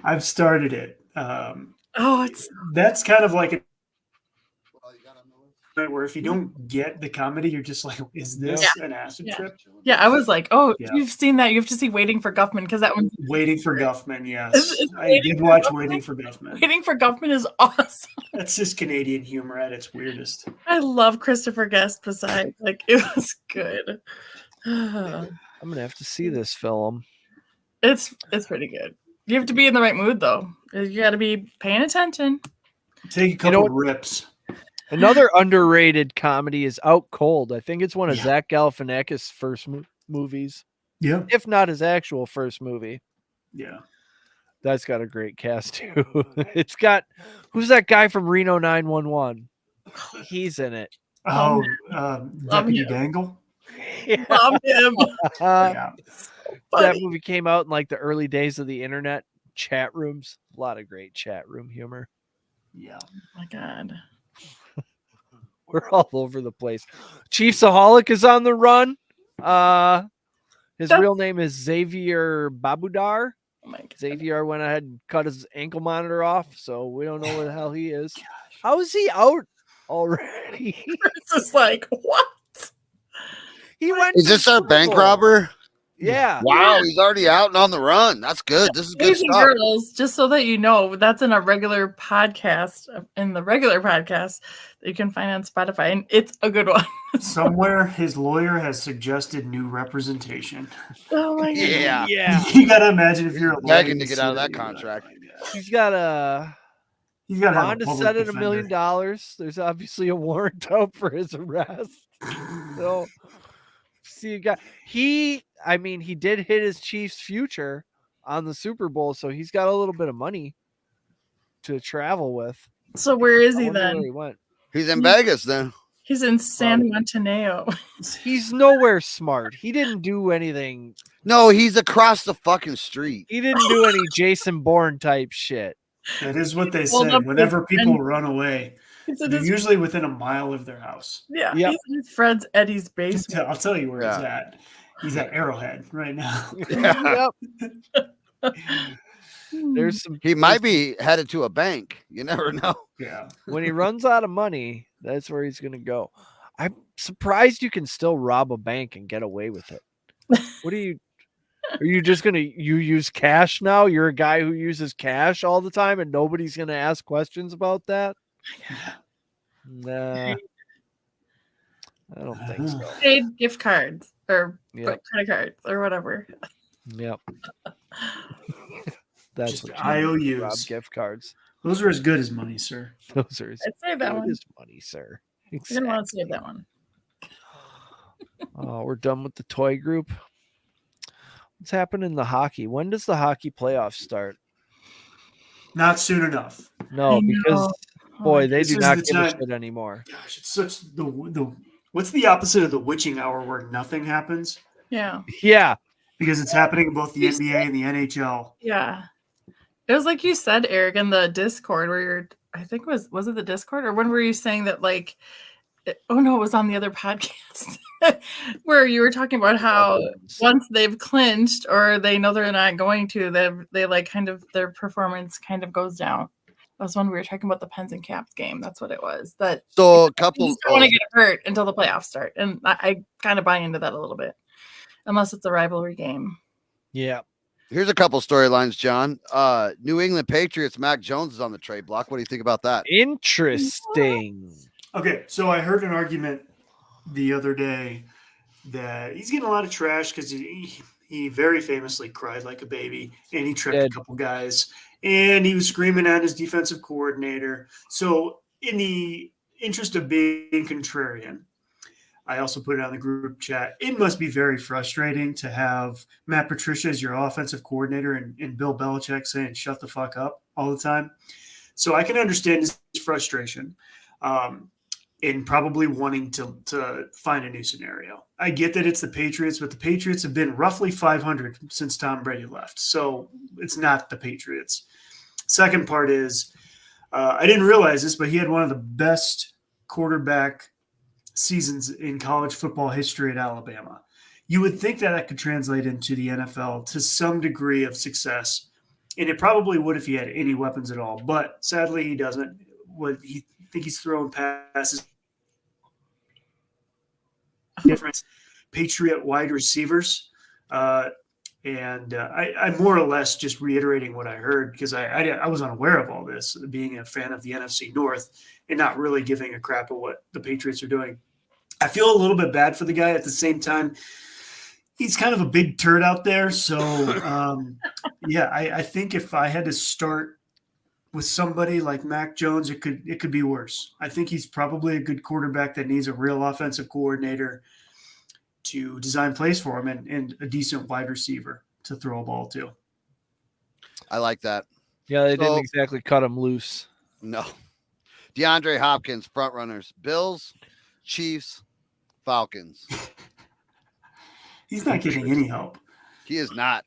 Speaker 8: I've started it.
Speaker 6: That's
Speaker 8: kind of like where if you don't get the comedy, you're just like, is this an acid trip?
Speaker 6: Yeah, I was like, if you've seen that, you have to see Waiting for Guffman because that one's
Speaker 8: Waiting for Guffman. Yes, I did watch Waiting for Guffman.
Speaker 6: Waiting for Guffman is awesome.
Speaker 8: That's just Canadian humor at its weirdest.
Speaker 6: I love Christopher Guest. Besides, like it was good.
Speaker 5: I'm gonna have to see this film.
Speaker 6: It's pretty good. You have to be in the right mood though. You got to be paying attention.
Speaker 8: Take a couple rips.
Speaker 5: Another underrated comedy is Out Cold. I think it's one of Zach Galifianakis' first movies.
Speaker 8: Yeah.
Speaker 5: If not his actual first movie.
Speaker 8: Yeah.
Speaker 5: That's got a great cast too. It's got, who's that guy from Reno 911? He's in it.
Speaker 8: Oh, Deputy Dangle?
Speaker 5: Yeah.
Speaker 6: Love him.
Speaker 5: That movie came out in like the early days of the internet chat rooms. A lot of great chat room humor.
Speaker 8: Yeah.
Speaker 6: Oh my God.
Speaker 5: We're all over the place. Chiefsaholic is on the run. His real name is Xavier Babudar.
Speaker 6: Oh my God.
Speaker 5: Xavier went ahead and cut his ankle monitor off, so we don't know where the hell he is. How is he out already?
Speaker 6: It's just like, what?
Speaker 5: He went.
Speaker 7: Is this our bank robber?
Speaker 5: Yeah.
Speaker 7: Wow, he's already out and on the run. That's good. This is good
Speaker 6: Boys and
Speaker 7: stuff.
Speaker 6: girls, just so that you know, that's in a regular podcast, that you can find on Spotify, and it's a good one.
Speaker 8: Somewhere his lawyer has suggested new representation.
Speaker 6: Oh my God.
Speaker 5: Yeah.
Speaker 8: You gotta imagine if you're a lawyer
Speaker 7: Begging to get out of that contract.
Speaker 5: He's got a bond is set at $1 million. There's obviously a warrant out for his arrest. So see a guy. He did hit his Chiefs future on the Super Bowl, so he's got a little bit of money to travel with.
Speaker 6: So where is he then?
Speaker 5: Where he went.
Speaker 7: He's in Vegas then.
Speaker 6: He's in San Montaneo.
Speaker 5: He's nowhere smart. He didn't do anything.
Speaker 7: No, he's across the fucking street.
Speaker 5: He didn't do any Jason Bourne type shit.
Speaker 8: That is what they say. Whenever people run away, they're usually within a mile of their house.
Speaker 6: Yeah, he's in his friend's Eddie's basement.
Speaker 8: I'll tell you where he's at. He's at Arrowhead right now.
Speaker 5: Yep. There's some.
Speaker 7: He might be headed to a bank. You never know.
Speaker 8: Yeah.
Speaker 5: When he runs out of money, that's where he's gonna go. I'm surprised you can still rob a bank and get away with it. What are you just gonna use cash now? You're a guy who uses cash all the time and nobody's gonna ask questions about that? Nah. I don't think so.
Speaker 6: Paid gift cards or credit cards or whatever.
Speaker 5: Yep. That's
Speaker 8: Just
Speaker 5: what you mean,
Speaker 8: IOUs.
Speaker 5: Rob, gift cards.
Speaker 8: Those are as good as money, sir.
Speaker 5: Those are
Speaker 6: I'd save that one.
Speaker 5: as money, sir.
Speaker 6: I didn't want to save that one.
Speaker 5: Oh, we're done with the toy group. What's happening in the hockey? When does the hockey playoffs start?
Speaker 8: Not soon enough.
Speaker 5: No, because boy, they
Speaker 8: This
Speaker 5: do
Speaker 8: is
Speaker 5: not
Speaker 8: the
Speaker 5: give a
Speaker 8: time-
Speaker 5: shit anymore.
Speaker 8: Gosh, it's such the what's the opposite of the witching hour where nothing happens?
Speaker 6: Yeah.
Speaker 5: Yeah.
Speaker 8: Because it's happening in both the NBA and the NHL.
Speaker 6: Yeah. It was like you said, Eric, in the Discord where you're, I think was it the Discord or when were you saying that like, oh no, it was on the other podcast where you were talking about how once they've clinched or they know they're not going to, they like kind of their performance kind of goes down. That was when we were talking about the Pens and Caps game. That's what it was. That
Speaker 7: So a
Speaker 6: you
Speaker 7: couple.
Speaker 6: just don't want to get hurt until the playoffs start, and I kind of buy into that a little bit, unless it's a rivalry game.
Speaker 5: Yeah.
Speaker 7: Here's a couple storylines, John. New England Patriots, Mac Jones is on the trade block. What do you think about that?
Speaker 5: Interesting.
Speaker 8: Okay, so I heard an argument the other day that he's getting a lot of trash because he very famously cried like a baby and he tripped a couple guys and he was screaming at his defensive coordinator. So in the interest of being contrarian, I also put it on the group chat. It must be very frustrating to have Matt Patricia as your offensive coordinator and Bill Belichick saying, shut the fuck up all the time. So I can understand his frustration in probably wanting to find a new scenario. I get that it's the Patriots, but the Patriots have been roughly 500 since Tom Brady left. So it's not the Patriots. Second part is I didn't realize this, but he had one of the best quarterback seasons in college football history at Alabama. You would think that could translate into the NFL to some degree of success, and it probably would if he had any weapons at all. But sadly, he doesn't. He's throwing passes. Different Patriot wide receivers, and I'm more or less just reiterating what I heard because I was unaware of all this, being a fan of the NFC North and not really giving a crap of what the Patriots are doing. I feel a little bit bad for the guy. At the same time, he's kind of a big turd out there. So, I think if I had to start with somebody like Mac Jones, it could be worse. I think he's probably a good quarterback that needs a real offensive coordinator to design plays for him and a decent wide receiver to throw a ball to.
Speaker 7: I like that.
Speaker 5: Yeah, they didn't exactly cut him loose.
Speaker 7: No. DeAndre Hopkins, front runners, Bills, Chiefs, Falcons.
Speaker 8: He's not getting any help.
Speaker 7: He is not.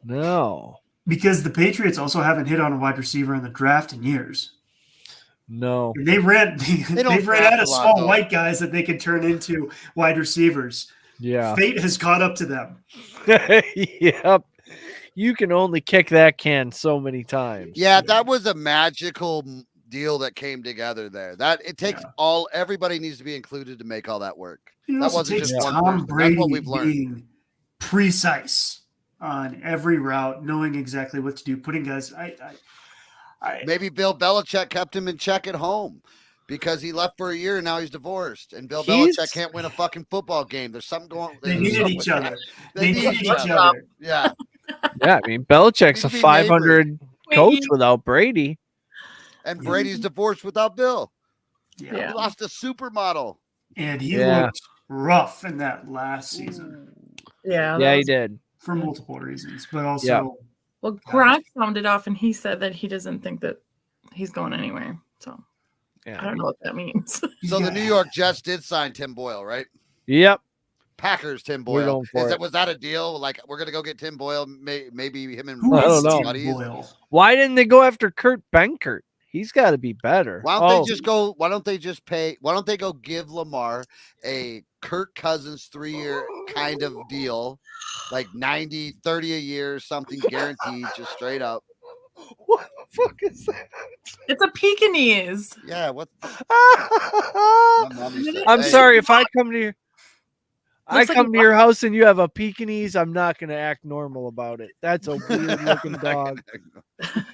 Speaker 5: No.
Speaker 8: Because the Patriots also haven't hit on a wide receiver in the draft in years.
Speaker 5: No.
Speaker 8: And they've ran out of small white guys that they could turn into wide receivers.
Speaker 5: Yeah.
Speaker 8: Fate has caught up to them.
Speaker 5: Yep. You can only kick that can so many times.
Speaker 7: Yeah, that was a magical deal that came together there. That it takes everybody needs to be included to make all that work. That wasn't just one
Speaker 8: Tom Brady
Speaker 7: That's what we've learned.
Speaker 8: Being precise on every route, knowing exactly what to do, putting guys.
Speaker 7: Maybe Bill Belichick kept him in check at home because he left for a year and now he's divorced. And Bill Belichick can't win a fucking football game. There's something going.
Speaker 8: They needed each other. They needed each other.
Speaker 7: Yeah.
Speaker 5: Yeah, I mean Belichick's a 500 coach without Brady.
Speaker 7: And Brady's divorced without Bill.
Speaker 8: Yeah.
Speaker 7: He lost a supermodel.
Speaker 8: And he looked rough in that last season.
Speaker 6: Yeah.
Speaker 5: Yeah, he did.
Speaker 8: For multiple reasons. But also
Speaker 6: well, Gronk sounded off and he said that he doesn't think that he's going anywhere. So I don't know what that means.
Speaker 7: So the New York Jets did sign Tim Boyle, right?
Speaker 5: Yep.
Speaker 7: Packers Tim Boyle. Was that a deal? Like we're gonna go get Tim Boyle? Maybe him and
Speaker 5: I don't know. Why didn't they go after Kurt Benkert? He's got to be better.
Speaker 7: Why don't they just go? Why don't they just pay? Why don't they go give Lamar a Kirk Cousins 3-year kind of deal, like 90, 30 a year, something guaranteed, just straight up.
Speaker 5: What the fuck is that?
Speaker 6: It's a Pekingese.
Speaker 7: Yeah. What?
Speaker 5: I'm sorry if I come to your. I come to your house and you have a Pekingese, I'm not going to act normal about it. That's a weird looking dog.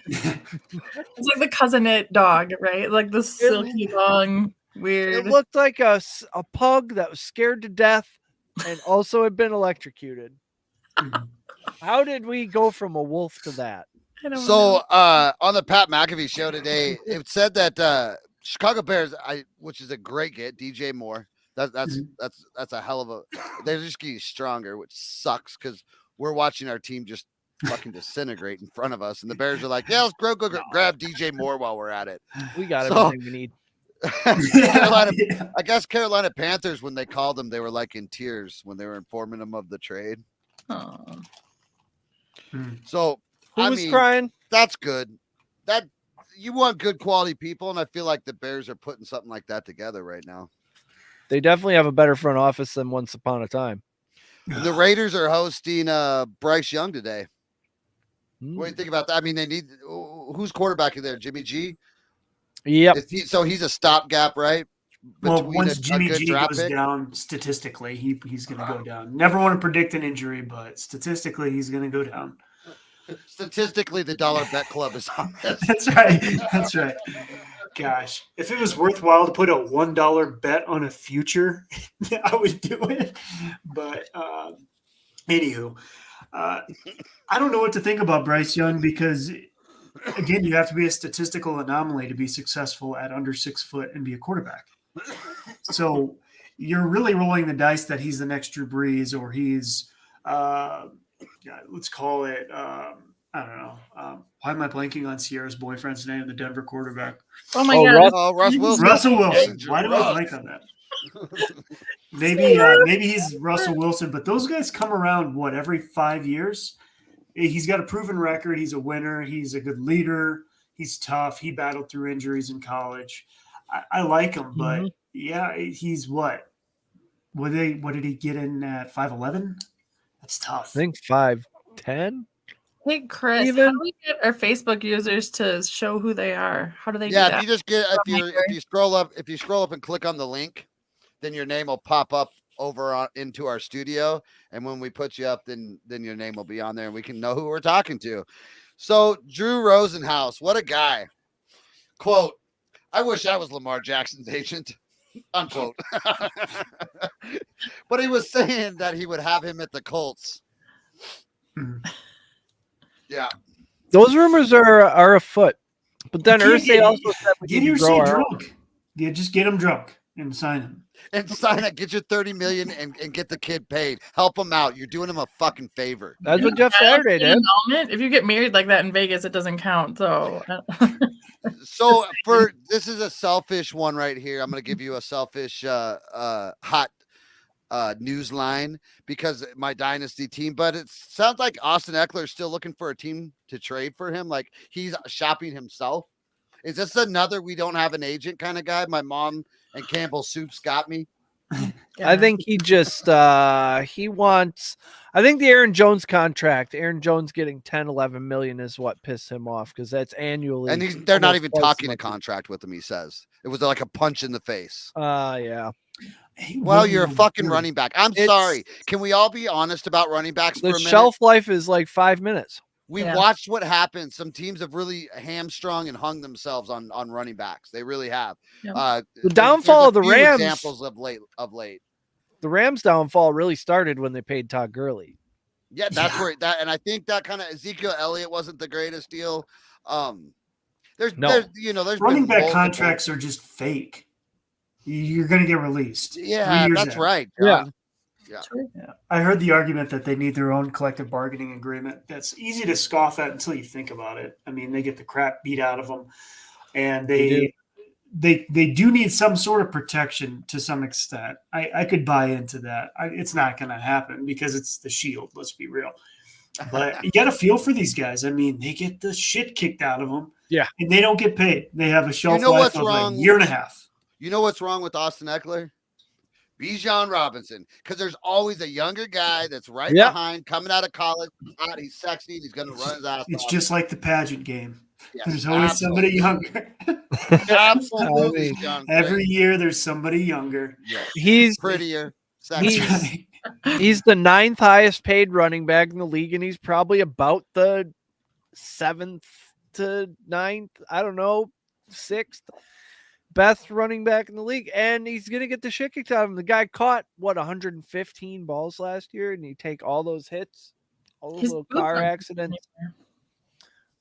Speaker 6: It's like the cousin-it dog, right? Like the silky, long, weird.
Speaker 5: It looked like a pug that was scared to death and also had been electrocuted. How did we go from a wolf to that?
Speaker 6: I don't
Speaker 7: So
Speaker 6: know.
Speaker 7: on the Pat McAfee show today, it said that Chicago Bears, which is a great get, DJ Moore. That's a hell of a. They're just getting stronger, which sucks because we're watching our team just fucking disintegrate in front of us, and the Bears are like, yeah, let's go grab DJ Moore while we're at it.
Speaker 5: We got
Speaker 7: So-
Speaker 5: everything we need.
Speaker 7: Carolina,
Speaker 8: Yeah.
Speaker 7: I guess Carolina Panthers, when they called them, they were like in tears when they were informing them of the trade.
Speaker 6: Oh.
Speaker 7: So
Speaker 5: Who
Speaker 7: I
Speaker 5: was
Speaker 7: mean,
Speaker 5: crying?
Speaker 7: that's good. That you want good quality people, and I feel like the Bears are putting something like that together right now.
Speaker 5: They definitely have a better front office than once upon a time.
Speaker 7: And the Raiders are hosting Bryce Young today.
Speaker 5: Hmm.
Speaker 7: What do you think about that? I mean, they need who's quarterbacking there? Jimmy G.
Speaker 5: Yep.
Speaker 7: So he's a stopgap, right?
Speaker 8: Well,
Speaker 7: Between
Speaker 8: once
Speaker 7: a
Speaker 8: Jimmy
Speaker 7: good
Speaker 8: G
Speaker 7: draft
Speaker 8: goes
Speaker 7: pick?
Speaker 8: down statistically, he's going to go down. Never want to predict an injury, but statistically, he's going to go down.
Speaker 7: Statistically, the Dollar Bet Club is on this.
Speaker 8: That's right. That's right. Gosh, if it was worthwhile to put a $1 bet on a future, I would do it. But anywho, I don't know what to think about Bryce Young because, again, you have to be a statistical anomaly to be successful at under 6 foot and be a quarterback. So you're really rolling the dice that he's the next Drew Brees or he's, let's call it, I don't know. Why am I blanking on Sierra's boyfriend's name, the Denver quarterback?
Speaker 6: Oh my
Speaker 5: Oh,
Speaker 6: God.
Speaker 7: Oh, Russ Wilson.
Speaker 8: Russell Wilson.
Speaker 7: Dangerous.
Speaker 8: Why do I blank on that? Maybe he's Russell Wilson, but those guys come around every 5 years. He's got a proven record. He's a winner. He's a good leader. He's tough. He battled through injuries in college. I like him, but yeah, he's what? What did he get in at 5'11"? That's tough.
Speaker 5: I think 5'10".
Speaker 6: Hey, Chris, how
Speaker 5: Even-
Speaker 6: do we get our Facebook users to show who they are? How do they do
Speaker 7: Yeah,
Speaker 6: that?
Speaker 7: if you just get if you scroll up and click on the link, then your name will pop up over into our studio, and when we put you up, then your name will be on there, and we can know who we're talking to. So Drew Rosenhaus, what a guy! Quote: I wish I was Lamar Jackson's agent. Unquote. But he was saying that he would have him at the Colts. Yeah.
Speaker 5: Those rumors are afoot. But then
Speaker 8: You can't
Speaker 5: Irsay also said we
Speaker 8: get
Speaker 5: need
Speaker 8: your
Speaker 5: to grow
Speaker 8: seed
Speaker 5: our own.
Speaker 8: drunk. Yeah, just get him drunk and sign him.
Speaker 7: And sign up, get your $30 million and get the kid paid. Help him out. You're doing him a fucking favor.
Speaker 5: That's what Jeff
Speaker 6: I don't
Speaker 5: Saturday
Speaker 6: see an
Speaker 5: did.
Speaker 6: annulment. If you get married like that in Vegas, it doesn't count. So
Speaker 7: So this is a selfish one right here. I'm going to give you a selfish hot news line because my dynasty team, but it sounds like Austin Eckler is still looking for a team to trade for him. Like he's shopping himself. Is this another we don't have an agent kind of guy? My mom and Campbell Soups got me.
Speaker 5: I think he just he wants. I think the Aaron Jones contract, Aaron Jones getting 10, 11 million is what pissed him off because that's annually.
Speaker 7: And they're not
Speaker 5: almost
Speaker 7: even
Speaker 5: twice
Speaker 7: talking
Speaker 5: as
Speaker 7: a
Speaker 5: much.
Speaker 7: contract with him, he says. It was like a punch in the face.
Speaker 5: Yeah.
Speaker 7: Well, you're a fucking
Speaker 8: Dude,
Speaker 7: running back. I'm
Speaker 5: It's-
Speaker 7: sorry. Can we all be honest about running backs for
Speaker 5: The
Speaker 7: a minute?
Speaker 5: shelf life is like 5 minutes.
Speaker 7: We
Speaker 6: Yeah.
Speaker 7: watched what happened. Some teams have really hamstrung and hung themselves on running backs. They really have.
Speaker 6: Yeah.
Speaker 5: The downfall of the
Speaker 7: few
Speaker 5: Rams-
Speaker 7: examples of late.
Speaker 5: The Rams' downfall really started when they paid Todd Gurley.
Speaker 7: Yeah, that's where that, and I think that kind of Ezekiel Elliott wasn't the greatest deal. There's
Speaker 5: No.
Speaker 7: there's
Speaker 8: running
Speaker 7: been
Speaker 8: back
Speaker 7: multiple-
Speaker 8: contracts are just fake. You're going to get released. 3
Speaker 7: Yeah,
Speaker 8: years
Speaker 7: that's
Speaker 8: in.
Speaker 7: right.
Speaker 5: Yeah.
Speaker 7: John.
Speaker 8: Yeah. I heard the argument that they need their own collective bargaining agreement. That's easy to scoff at until you think about it. I mean, they get the crap beat out of them, and they do need some sort of protection to some extent. I could buy into that. It's not going to happen because it's the Shield. Let's be real. But you got to feel for these guys. I mean, they get the shit kicked out of them.
Speaker 5: Yeah.
Speaker 8: And they don't get paid. They have a shelf
Speaker 7: know
Speaker 8: life
Speaker 7: what's
Speaker 8: of
Speaker 7: wrong?
Speaker 8: a year and a half.
Speaker 7: You know what's wrong with Austin Eckler? Bijan Robinson, because there's always a younger guy that's right
Speaker 5: Yeah.
Speaker 7: behind, coming out of college. He's sexy. And he's going to run his ass
Speaker 8: It's
Speaker 7: off.
Speaker 8: just like the pageant game.
Speaker 7: Yes,
Speaker 8: There's always somebody younger.
Speaker 7: Absolutely, John.
Speaker 8: Every year there's somebody younger.
Speaker 7: Yes.
Speaker 5: He's
Speaker 7: Prettier,
Speaker 8: That's
Speaker 7: sexy.
Speaker 8: right.
Speaker 5: he's the 9th highest paid running back in the league, and he's probably about the 7th to 9th. I don't know, 6th best running back in the league, and he's gonna get the shit kicked out of him. The guy caught 115 balls last year, and you take all those hits, all those
Speaker 6: His
Speaker 5: little
Speaker 6: boots
Speaker 5: car
Speaker 6: aren't
Speaker 5: accidents.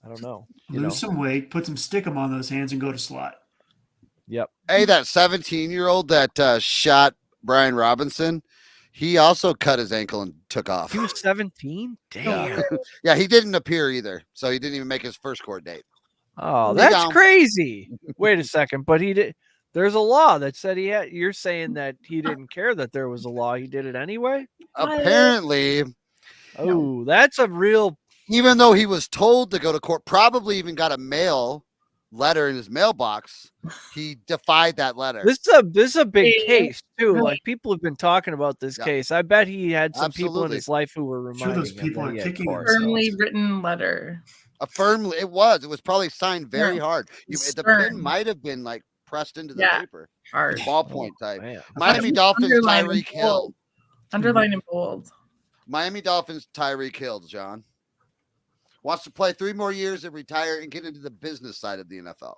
Speaker 5: I don't know.
Speaker 8: Lose some weight, put some stickum on those hands, and go to slot.
Speaker 5: Yep.
Speaker 7: Hey, that 17-year-old that shot Brian Robinson, he also cut his ankle and took off.
Speaker 5: He was 17? Damn.
Speaker 7: Yeah, he didn't appear either, so he didn't even make his first court date.
Speaker 5: Oh, that's crazy. Wait a second, but he did. There's a law that said he had. You're saying that he didn't care that there was a law. He did it anyway?
Speaker 7: Apparently.
Speaker 5: Oh, that's a real.
Speaker 7: Even though he was told to go to court, probably even got a mail letter in his mailbox, he defied that letter.
Speaker 5: This is a big case too.
Speaker 6: Really?
Speaker 5: Like people have been talking about this case. I bet he had some people in
Speaker 7: Absolutely.
Speaker 5: his life who were reminding
Speaker 8: those people
Speaker 5: him
Speaker 8: are
Speaker 5: that he had
Speaker 8: kicking
Speaker 5: court.
Speaker 6: Firmly written letter.
Speaker 7: It was probably signed very
Speaker 6: Yeah.
Speaker 7: hard. The
Speaker 6: Stern.
Speaker 7: pin might have been like pressed into the
Speaker 6: Yeah.
Speaker 7: paper.
Speaker 6: Hard.
Speaker 7: Ballpoint type.
Speaker 5: Man.
Speaker 7: Miami Dolphins,
Speaker 6: Underline in
Speaker 7: Tyreek Hill.
Speaker 6: bold. Underline in bold.
Speaker 7: Miami Dolphins, Tyreek Hill, John. Wants to play 3 more years and retire and get into the business side of the NFL.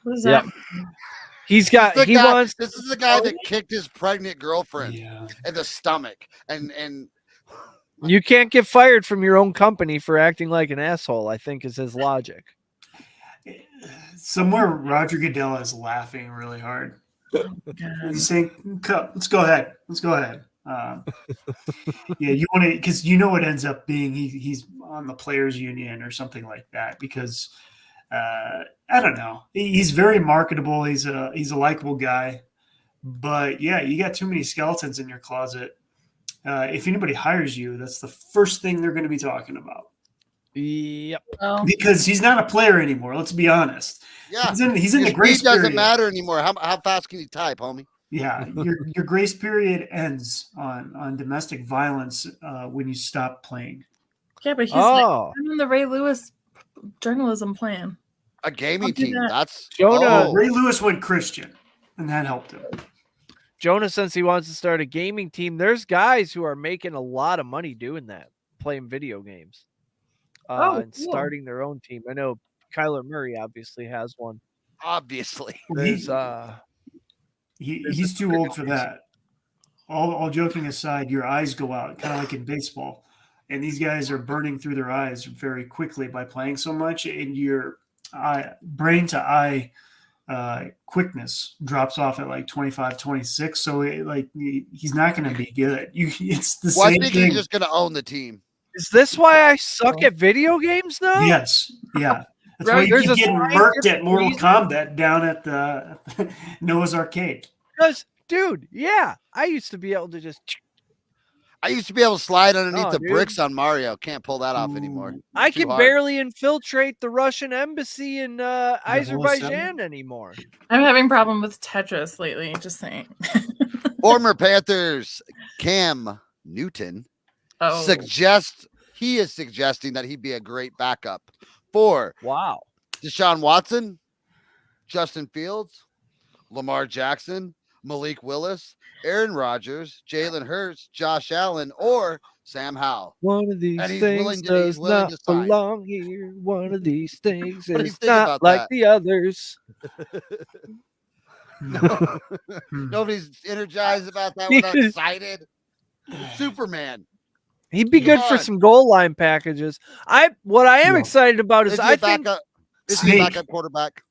Speaker 6: What is
Speaker 5: Yep.
Speaker 6: that?
Speaker 5: He wants.
Speaker 7: This is the guy that kicked his pregnant girlfriend
Speaker 8: Yeah.
Speaker 7: in the stomach. And
Speaker 5: You can't get fired from your own company for acting like an asshole, I think is his logic.
Speaker 8: Somewhere Roger Goodell is laughing really hard.
Speaker 6: God.
Speaker 8: He's saying, let's go ahead. Yeah, you want to, because you know it ends up being he's on the players union or something like that, because I don't know. He's very marketable. He's a likable guy, but yeah, you got too many skeletons in your closet. If anybody hires you, that's the first thing they're going to be talking about.
Speaker 5: Yep.
Speaker 6: Well,
Speaker 8: Because he's not a player anymore. Let's be honest.
Speaker 7: yeah,
Speaker 8: He's in the
Speaker 7: his
Speaker 8: grace
Speaker 7: speed doesn't
Speaker 8: period.
Speaker 7: matter anymore. How fast can you type, homie?
Speaker 8: Yeah, your grace period ends on domestic violence when you stop playing.
Speaker 6: yeah, but he's
Speaker 5: Oh.
Speaker 6: I'm in the Ray Lewis journalism plan.
Speaker 7: A gaming
Speaker 6: I'll do
Speaker 7: team.
Speaker 6: that.
Speaker 7: That's
Speaker 5: Jonah-
Speaker 8: Ray Lewis went Christian, and that helped him.
Speaker 5: Jonah, since he wants to start a gaming team, there's guys who are making a lot of money doing that, playing video games, and
Speaker 6: Cool.
Speaker 5: starting their own team. I know Kyler Murray obviously has one.
Speaker 7: obviously.
Speaker 5: There's
Speaker 8: He's too old for that. All joking aside, your eyes go out, kind of like in baseball, and these guys are burning through their eyes very quickly by playing so much, and your brain to eye quickness drops off at like 25, 26. So he's not going to be good. It's the
Speaker 7: Well, I
Speaker 8: same
Speaker 7: think
Speaker 8: thing.
Speaker 7: he's just going to own the team.
Speaker 5: Is this why I suck at video games now?
Speaker 8: Yes, yeah. That's why
Speaker 5: Right,
Speaker 8: you
Speaker 5: there's
Speaker 8: keep
Speaker 5: a
Speaker 8: getting
Speaker 5: scientific
Speaker 8: murked at Mortal
Speaker 5: reason.
Speaker 8: Kombat down at the Noah's Arcade.
Speaker 5: Because, dude, yeah, I used to be able to just.
Speaker 7: I used to be able to slide underneath
Speaker 5: Oh,
Speaker 7: the
Speaker 5: dude.
Speaker 7: bricks on Mario. Can't pull that off anymore.
Speaker 5: I
Speaker 7: Too
Speaker 5: can
Speaker 7: hard.
Speaker 5: barely infiltrate the Russian embassy in
Speaker 8: whole
Speaker 5: Azerbaijan
Speaker 8: assembly?
Speaker 5: anymore.
Speaker 6: I'm having problem with Tetris lately. Just saying.
Speaker 7: Former Panthers Cam Newton
Speaker 6: Oh,
Speaker 7: is suggesting that he'd be a great backup for
Speaker 5: Wow.
Speaker 7: Deshaun Watson, Justin Fields, Lamar Jackson, Malik Willis, Aaron Rodgers, Jalen Hurts, Josh Allen, or Sam Howell.
Speaker 5: One of these
Speaker 7: And he's
Speaker 5: things
Speaker 7: willing
Speaker 5: does
Speaker 7: to- he's willing
Speaker 5: not
Speaker 7: to sign.
Speaker 5: belong here. One of these things
Speaker 7: What do you
Speaker 5: is
Speaker 7: think
Speaker 5: not
Speaker 7: about
Speaker 5: like
Speaker 7: that?
Speaker 5: the others.
Speaker 7: Nobody's energized about that. We're not excited. Superman.
Speaker 5: He'd be good for
Speaker 7: God.
Speaker 5: some goal line packages. What I am
Speaker 8: No.
Speaker 5: excited about is
Speaker 7: Is he
Speaker 5: I
Speaker 7: a
Speaker 5: think
Speaker 7: backup? Is he a
Speaker 8: Snake.
Speaker 7: backup quarterback?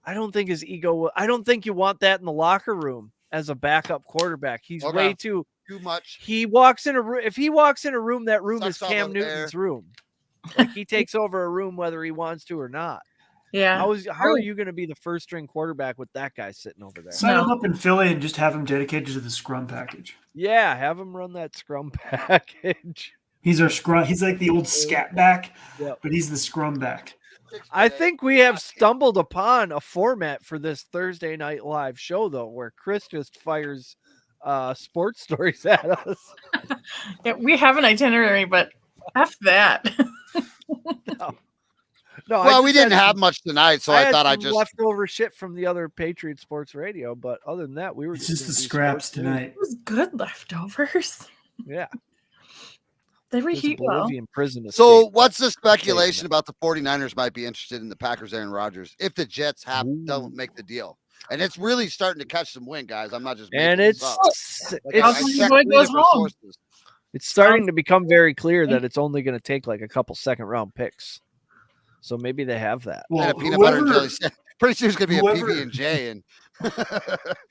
Speaker 5: I don't think his ego. I don't think you want that in the locker room as a backup quarterback. He's
Speaker 7: Okay.
Speaker 5: way too.
Speaker 7: Too much.
Speaker 5: He walks in a room. If he walks in a room, that room
Speaker 7: Sucks
Speaker 5: is
Speaker 7: all
Speaker 5: Cam
Speaker 7: the
Speaker 5: Newton's
Speaker 7: air.
Speaker 5: room. Like he takes over a room whether he wants to or not.
Speaker 6: yeah.
Speaker 5: How are
Speaker 6: Really?
Speaker 5: you going to be the first string quarterback with that guy sitting over there?
Speaker 8: Sign him
Speaker 6: No.
Speaker 8: up in Philly and just have him dedicated to the scrum package.
Speaker 5: Yeah, have him run that scrum package.
Speaker 8: He's our scrum. He's like the old scat back,
Speaker 5: Yep.
Speaker 8: but he's the scrum back.
Speaker 5: I think we have stumbled upon a format for this Thursday night live show, though, where Chris just fires sports stories at us.
Speaker 6: Yeah, we have an itinerary, but F that.
Speaker 5: No,
Speaker 7: Well, we didn't have much tonight, so I
Speaker 5: had
Speaker 7: thought
Speaker 5: some
Speaker 7: I just.
Speaker 5: leftover shit from the other Patriot Sports Radio, but other than that, we were
Speaker 8: It's just
Speaker 5: gonna
Speaker 8: the
Speaker 5: do
Speaker 8: scraps
Speaker 5: sports news.
Speaker 8: tonight.
Speaker 6: It was good leftovers.
Speaker 5: Yeah,
Speaker 6: They
Speaker 5: there's a
Speaker 6: reheat well.
Speaker 5: Bolivian prison.
Speaker 7: So,
Speaker 5: escape.
Speaker 7: what's the speculation about the 49ers might be interested in the Packers, Aaron Rodgers, if the Jets don't make the deal? And it's really starting to catch some wind, guys. I'm not just making
Speaker 5: And
Speaker 7: this
Speaker 5: it's
Speaker 7: up. Like,
Speaker 5: it's
Speaker 6: How
Speaker 7: I
Speaker 6: come
Speaker 7: checked
Speaker 6: boy
Speaker 7: 3
Speaker 6: goes
Speaker 7: different
Speaker 6: home?
Speaker 7: sources.
Speaker 5: It's starting to become very clear that it's only going to take like a couple second-round picks. So maybe they have that.
Speaker 7: And
Speaker 8: Well,
Speaker 7: a peanut butter and
Speaker 8: whoever,
Speaker 7: jelly. Pretty soon it's gonna be a
Speaker 8: whoever-
Speaker 7: PB&J, and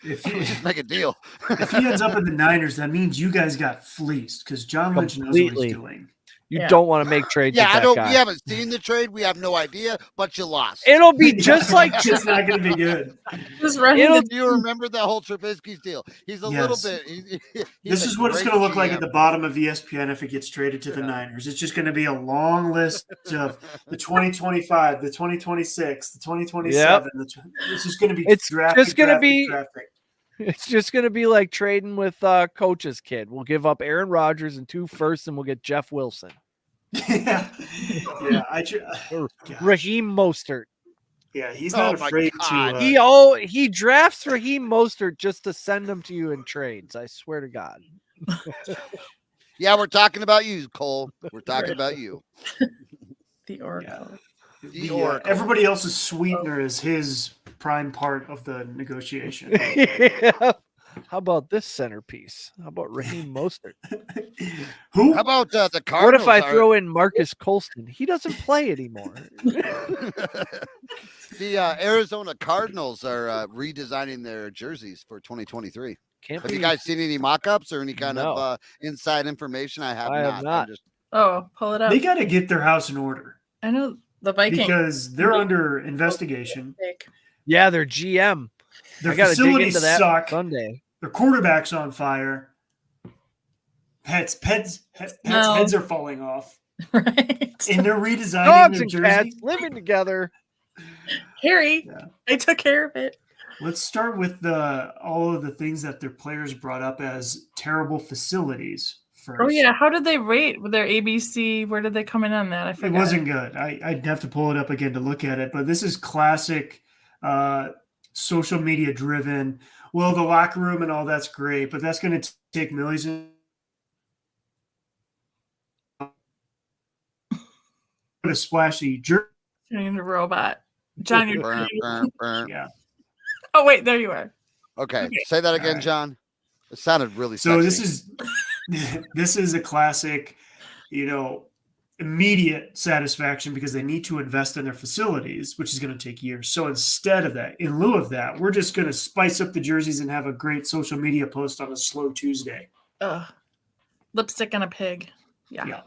Speaker 8: if
Speaker 7: we
Speaker 8: he,
Speaker 7: just make a deal.
Speaker 8: if he ends up in the Niners, that means you guys got fleeced because John Lynch knows what
Speaker 5: Completely.
Speaker 8: he's doing.
Speaker 5: You
Speaker 6: Yeah.
Speaker 5: don't want to make trades
Speaker 7: Yeah,
Speaker 5: with
Speaker 7: I
Speaker 5: that
Speaker 7: don't.
Speaker 5: guy.
Speaker 7: We haven't seen the trade. We have no idea, but you lost.
Speaker 5: It'll be just like
Speaker 8: it's not going to be good.
Speaker 6: Just running
Speaker 5: It'll-
Speaker 6: the
Speaker 7: Do you remember that whole Trubisky's deal? He's a little
Speaker 8: Yes.
Speaker 7: bit. He's
Speaker 8: This
Speaker 7: a
Speaker 8: is what it's
Speaker 7: great
Speaker 8: going to look like
Speaker 7: GM.
Speaker 8: at the bottom of ESPN if it gets traded to the Niners. It's just going to be a long list of the 2025, the 2026, the 2027. It's just going to be
Speaker 5: It's
Speaker 8: draft
Speaker 5: just
Speaker 8: pick,
Speaker 5: gonna
Speaker 8: draft
Speaker 5: be-
Speaker 8: pick, draft pick.
Speaker 5: It's just going to be like trading with Coach's kid. We'll give up Aaron Rodgers and 2 firsts, and we'll get Jeff Wilson.
Speaker 8: yeah.
Speaker 5: Raheem Mostert.
Speaker 8: Yeah, he's
Speaker 7: Oh
Speaker 8: not
Speaker 7: my
Speaker 8: afraid
Speaker 7: God.
Speaker 8: to.
Speaker 5: He drafts Raheem Mostert just to send them to you in trades. I swear to God.
Speaker 7: Yeah, we're talking about you, Cole. We're talking about you.
Speaker 6: the Oracle.
Speaker 7: The Oracle.
Speaker 8: Everybody else's sweetener is his prime part of the negotiation.
Speaker 5: Yeah. How about this centerpiece? How about Raheem Mostert?
Speaker 8: Who?
Speaker 7: How about the
Speaker 5: What
Speaker 7: Cardinals?
Speaker 5: if I throw in Marcus Colston? He doesn't play anymore.
Speaker 7: The Arizona Cardinals are redesigning their jerseys for 2023.
Speaker 5: Can't
Speaker 7: Have
Speaker 5: be.
Speaker 7: you guys seen any mock-ups or any kind
Speaker 5: No.
Speaker 7: of inside information? I have
Speaker 5: I have
Speaker 7: not.
Speaker 5: not.
Speaker 7: I'm just-
Speaker 6: Oh, pull it up.
Speaker 8: They got to get their house in order
Speaker 6: I know the Vikings.
Speaker 8: because they're under investigation.
Speaker 5: Yeah, their GM.
Speaker 8: Their
Speaker 5: I got to dig
Speaker 8: facilities
Speaker 5: into that
Speaker 8: suck.
Speaker 5: Sunday.
Speaker 8: Their quarterback's on fire. Pets'
Speaker 6: No.
Speaker 8: heads are falling off.
Speaker 6: Right.
Speaker 8: And they're redesigning
Speaker 5: Dogs
Speaker 8: their
Speaker 5: and
Speaker 8: jersey.
Speaker 5: cats living together.
Speaker 6: Harry,
Speaker 8: Yeah.
Speaker 6: I took care of it.
Speaker 8: Let's start with all of the things that their players brought up as terrible facilities first.
Speaker 6: Oh yeah, how did they rate with their ABC? Where did they come in on that? I
Speaker 8: It
Speaker 6: forgot.
Speaker 8: wasn't good. I'd have to pull it up again to look at it, but this is classic social media driven. Well, the locker room and all that's great, but that's going to take millions. Put a splashy jersey.
Speaker 6: Turning into a robot. John, you're
Speaker 7: Burn, burn, burn.
Speaker 8: Yeah.
Speaker 6: Oh wait, there you are.
Speaker 7: Okay,
Speaker 6: Okay.
Speaker 7: say that again,
Speaker 8: All right.
Speaker 7: John. It sounded really
Speaker 8: So
Speaker 7: sexy.
Speaker 8: this is a classic, immediate satisfaction because they need to invest in their facilities, which is going to take years. So instead of that, in lieu of that, we're just going to spice up the jerseys and have a great social media post on a slow Tuesday.
Speaker 6: Ugh. Lipstick on a pig. Yeah.
Speaker 8: Yeah.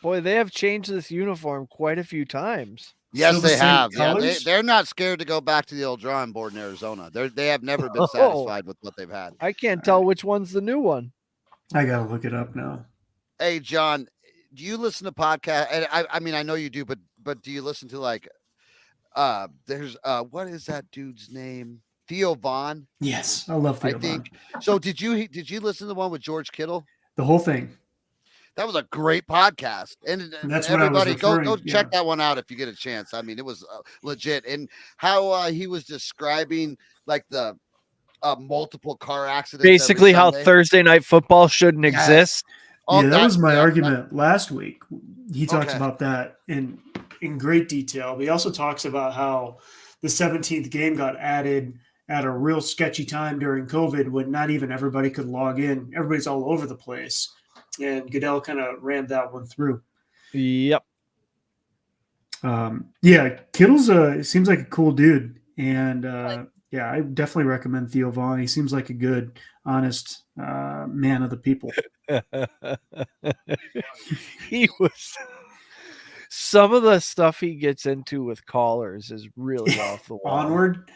Speaker 5: Boy, they have changed this uniform quite a few times.
Speaker 7: Yes,
Speaker 8: Still the
Speaker 7: they
Speaker 8: same
Speaker 7: have. Yeah,
Speaker 8: colors?
Speaker 7: they're not scared to go back to the old drawing board in Arizona. They have never been
Speaker 5: Oh.
Speaker 7: satisfied with what they've had.
Speaker 5: I can't tell which one's the new one.
Speaker 8: I got to look it up now.
Speaker 7: Hey, John, do you listen to podcasts? And I mean, I know you do, but do you listen to there's what is that dude's name? Theo Vaughn.
Speaker 8: Yes, I love Theo
Speaker 7: I think.
Speaker 8: Vaughn.
Speaker 7: So did you listen to the one with George Kittle?
Speaker 8: The whole thing.
Speaker 7: That was a great podcast, and
Speaker 8: That's what I was
Speaker 7: everybody go
Speaker 8: referring-
Speaker 7: check
Speaker 8: yeah.
Speaker 7: that one out if you get a chance. I mean, it was legit, and how he was describing like the multiple car accidents. every
Speaker 5: Basically, how
Speaker 7: Sunday.
Speaker 5: Thursday night football shouldn't
Speaker 7: Yes.
Speaker 5: exist.
Speaker 7: Oh,
Speaker 8: Yeah, that was my
Speaker 7: yeah,
Speaker 8: argument last week. He talks
Speaker 7: Okay.
Speaker 8: about that in great detail. But he also talks about how the 17th game got added at a real sketchy time during COVID when not even everybody could log in. Everybody's all over the place. And Goodell kind of ran that one through.
Speaker 5: Yep.
Speaker 8: Yeah, Kittle's seems like a cool dude. And yeah, I definitely recommend Theo Vaughn. He seems like a good, honest man of the people.
Speaker 5: He was. Some of the stuff he gets into with callers is really off the wall.
Speaker 8: Onward.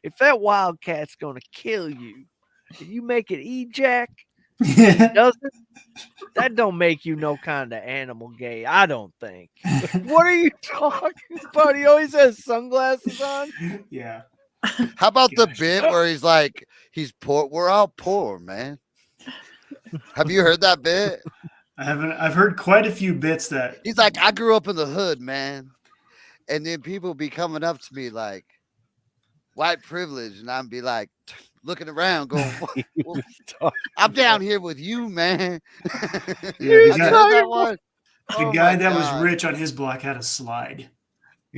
Speaker 5: If that wildcat's gonna kill you, and you make it ejac, doesn't that don't make you no kind of animal gay? I don't think. What are you talking about? He always has sunglasses on.
Speaker 8: Yeah.
Speaker 7: How about the
Speaker 8: Gosh.
Speaker 7: bit where he's like, he's poor? We're all poor, man. Have you heard that bit?
Speaker 8: I haven't. I've heard quite a few bits that.
Speaker 7: He's like, I grew up in the hood, man. And then people be coming up to me like, white privilege. And I'd be like, looking around, going, "Well, I'm down here with you, man."
Speaker 8: Yeah,
Speaker 7: I said that one.
Speaker 8: the
Speaker 7: Oh
Speaker 8: guy
Speaker 7: my
Speaker 8: that was
Speaker 7: God.
Speaker 8: rich on his block had a slide.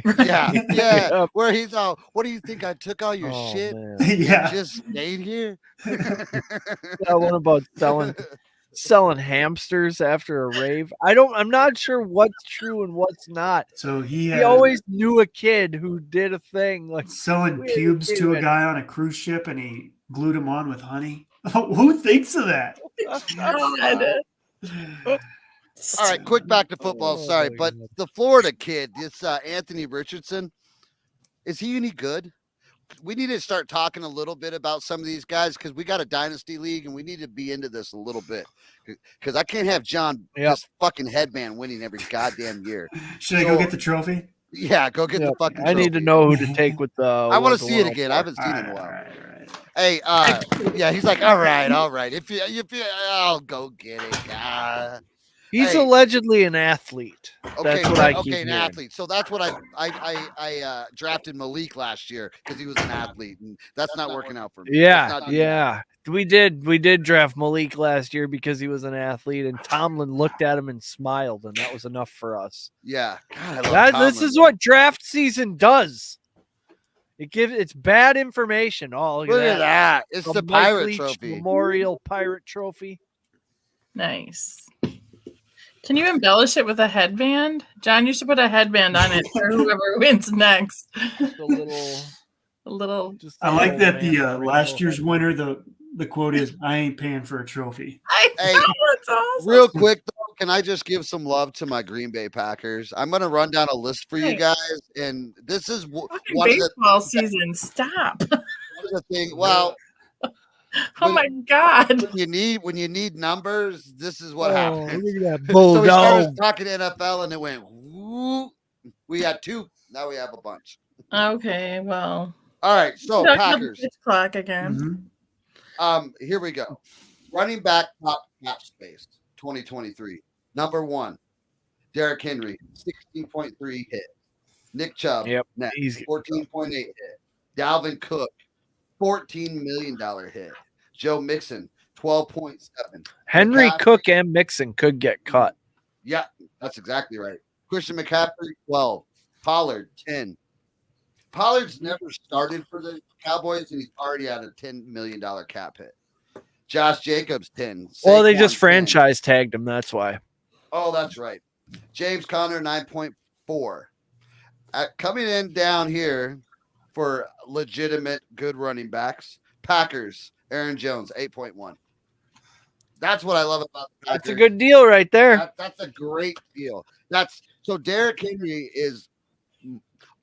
Speaker 7: Yeah, yeah.
Speaker 5: Yep.
Speaker 7: Where he's all, what do you think? I took all your
Speaker 5: Oh,
Speaker 7: shit
Speaker 5: man.
Speaker 7: and
Speaker 8: Yeah.
Speaker 7: just stayed here?
Speaker 5: Yeah, what about selling hamsters after a rave? I'm not sure what's true and what's not.
Speaker 8: So he
Speaker 5: He
Speaker 8: had
Speaker 5: always knew a kid who did a thing like
Speaker 8: selling
Speaker 5: we had a
Speaker 8: pubes
Speaker 5: kid
Speaker 8: to
Speaker 5: who
Speaker 8: a
Speaker 5: had-
Speaker 8: guy on a cruise ship, and he glued him on with honey. Who thinks of that?
Speaker 6: God.
Speaker 7: All right, quick back to football.
Speaker 5: Oh,
Speaker 7: Sorry,
Speaker 5: my
Speaker 7: but
Speaker 5: God.
Speaker 7: the Florida kid, this Anthony Richardson, is he any good? We need to start talking a little bit about some of these guys because we got a dynasty league and we need to be into this a little bit because I can't have John just fucking headband winning every goddamn year.
Speaker 8: Should I go get the trophy?
Speaker 7: Yeah, go get the fucking
Speaker 5: I need to
Speaker 7: trophy.
Speaker 5: know who to take with the.
Speaker 7: I want
Speaker 5: with
Speaker 7: to
Speaker 5: the
Speaker 7: see it again. I
Speaker 5: 104.
Speaker 7: haven't seen it in a while.
Speaker 8: All right.
Speaker 7: Hey, yeah, he's like, all right. If you, I'll go get it.
Speaker 5: He's
Speaker 7: Hey.
Speaker 5: allegedly an athlete.
Speaker 7: Okay,
Speaker 5: That's what I keep
Speaker 7: okay, an
Speaker 5: hearing.
Speaker 7: athlete. So that's what I drafted Malik last year because he was an athlete, and that's not working out for me.
Speaker 5: Yeah. We did draft Malik last year because he was an athlete, and Tomlin looked at him and smiled, and that was enough for us.
Speaker 7: Yeah, God, I love
Speaker 5: This
Speaker 7: Tomlin,
Speaker 5: is
Speaker 7: though.
Speaker 5: what draft season does. It's bad information. Oh,
Speaker 7: Look at that! It's
Speaker 5: A
Speaker 7: the
Speaker 5: Mike
Speaker 7: Pirate
Speaker 5: Leach
Speaker 7: Trophy.
Speaker 5: Memorial Pirate Trophy.
Speaker 6: Nice. Can you embellish it with a headband? John, you should put a headband on it for whoever wins next.
Speaker 5: A little.
Speaker 6: A little.
Speaker 8: I like that the
Speaker 5: man,
Speaker 8: last year's winner. The quote is, "I ain't paying for a trophy."
Speaker 7: Hey,
Speaker 6: That's awesome.
Speaker 7: real quick though, can I just give some love to my Green Bay Packers? I'm going to run down a list for you
Speaker 6: Right.
Speaker 7: guys, and this is
Speaker 6: Fucking
Speaker 7: one of the
Speaker 6: baseball season. Stop.
Speaker 7: things. Well,
Speaker 6: Oh my God.
Speaker 7: when you need numbers, this is what
Speaker 5: Oh,
Speaker 7: happens.
Speaker 5: look at that
Speaker 7: So we started
Speaker 5: bulldog.
Speaker 7: talking NFL, and it went. Whoop. We had two. Now we have a bunch.
Speaker 6: Okay, well.
Speaker 7: All right, so
Speaker 6: Talking about
Speaker 7: Packers.
Speaker 6: the pitch clock again.
Speaker 8: Mhm.
Speaker 7: Here we go. Running back top cap space 2023. Number 1, Derrick Henry, 16.3 hit. Nick Chubb,
Speaker 5: Yep,
Speaker 7: next,
Speaker 5: easy.
Speaker 7: 14.8 hit. Dalvin Cook, $14 million hit. Joe Mixon, 12.7.
Speaker 5: Henry,
Speaker 7: McCaffrey-
Speaker 5: Cook, and Mixon could get cut.
Speaker 7: Yeah, that's exactly right. Christian McCaffrey, 12. Pollard, 10. Pollard's never started for the Cowboys, and he's already at a $10 million cap hit. Josh Jacobs, 10.
Speaker 5: Well, they just
Speaker 7: Saquon, 10.
Speaker 5: franchise tagged him. That's why.
Speaker 7: Oh, that's right. James Conner, 9.4. Coming in down here for legitimate good running backs, Packers, Aaron Jones, 8.1. That's what I love about the Packers.
Speaker 5: That's a good deal right there.
Speaker 7: That's a great deal. So Derrick Henry is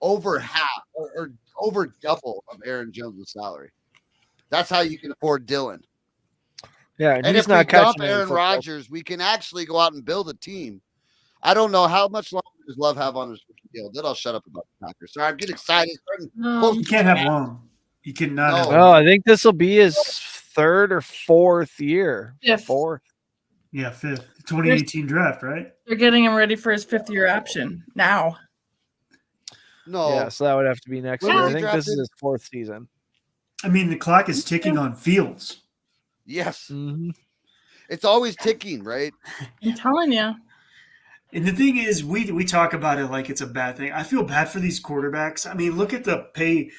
Speaker 7: over half or over double of Aaron Jones' salary. That's how you can afford Dylan.
Speaker 5: Yeah,
Speaker 7: And
Speaker 5: he's
Speaker 7: if we
Speaker 5: not
Speaker 7: dump
Speaker 5: catching any
Speaker 7: Aaron
Speaker 5: football.
Speaker 7: Rodgers, we can actually go out and build a team. I don't know how much longer does Love have on his deal. Then I'll shut up about the Packers. Sorry, I'm getting excited.
Speaker 8: You can't have long. You cannot have
Speaker 5: Oh,
Speaker 8: long.
Speaker 5: I think this will be his third or fourth year.
Speaker 6: Fifth.
Speaker 5: Fourth.
Speaker 8: Yeah, fifth. 2018 draft, right?
Speaker 6: They're getting him ready for his 5th-year option now.
Speaker 7: No.
Speaker 5: Yeah, so that would have to be next
Speaker 7: When
Speaker 5: year.
Speaker 7: was
Speaker 5: I
Speaker 7: he
Speaker 5: think this is
Speaker 7: drafted?
Speaker 5: his fourth season.
Speaker 8: I mean, the clock is ticking on Fields.
Speaker 7: Yes.
Speaker 5: Mm-hmm.
Speaker 7: It's always ticking, right?
Speaker 6: I'm telling you.
Speaker 8: And the thing is, we talk about it like it's a bad thing. I feel bad for these quarterbacks. I mean, look at the pay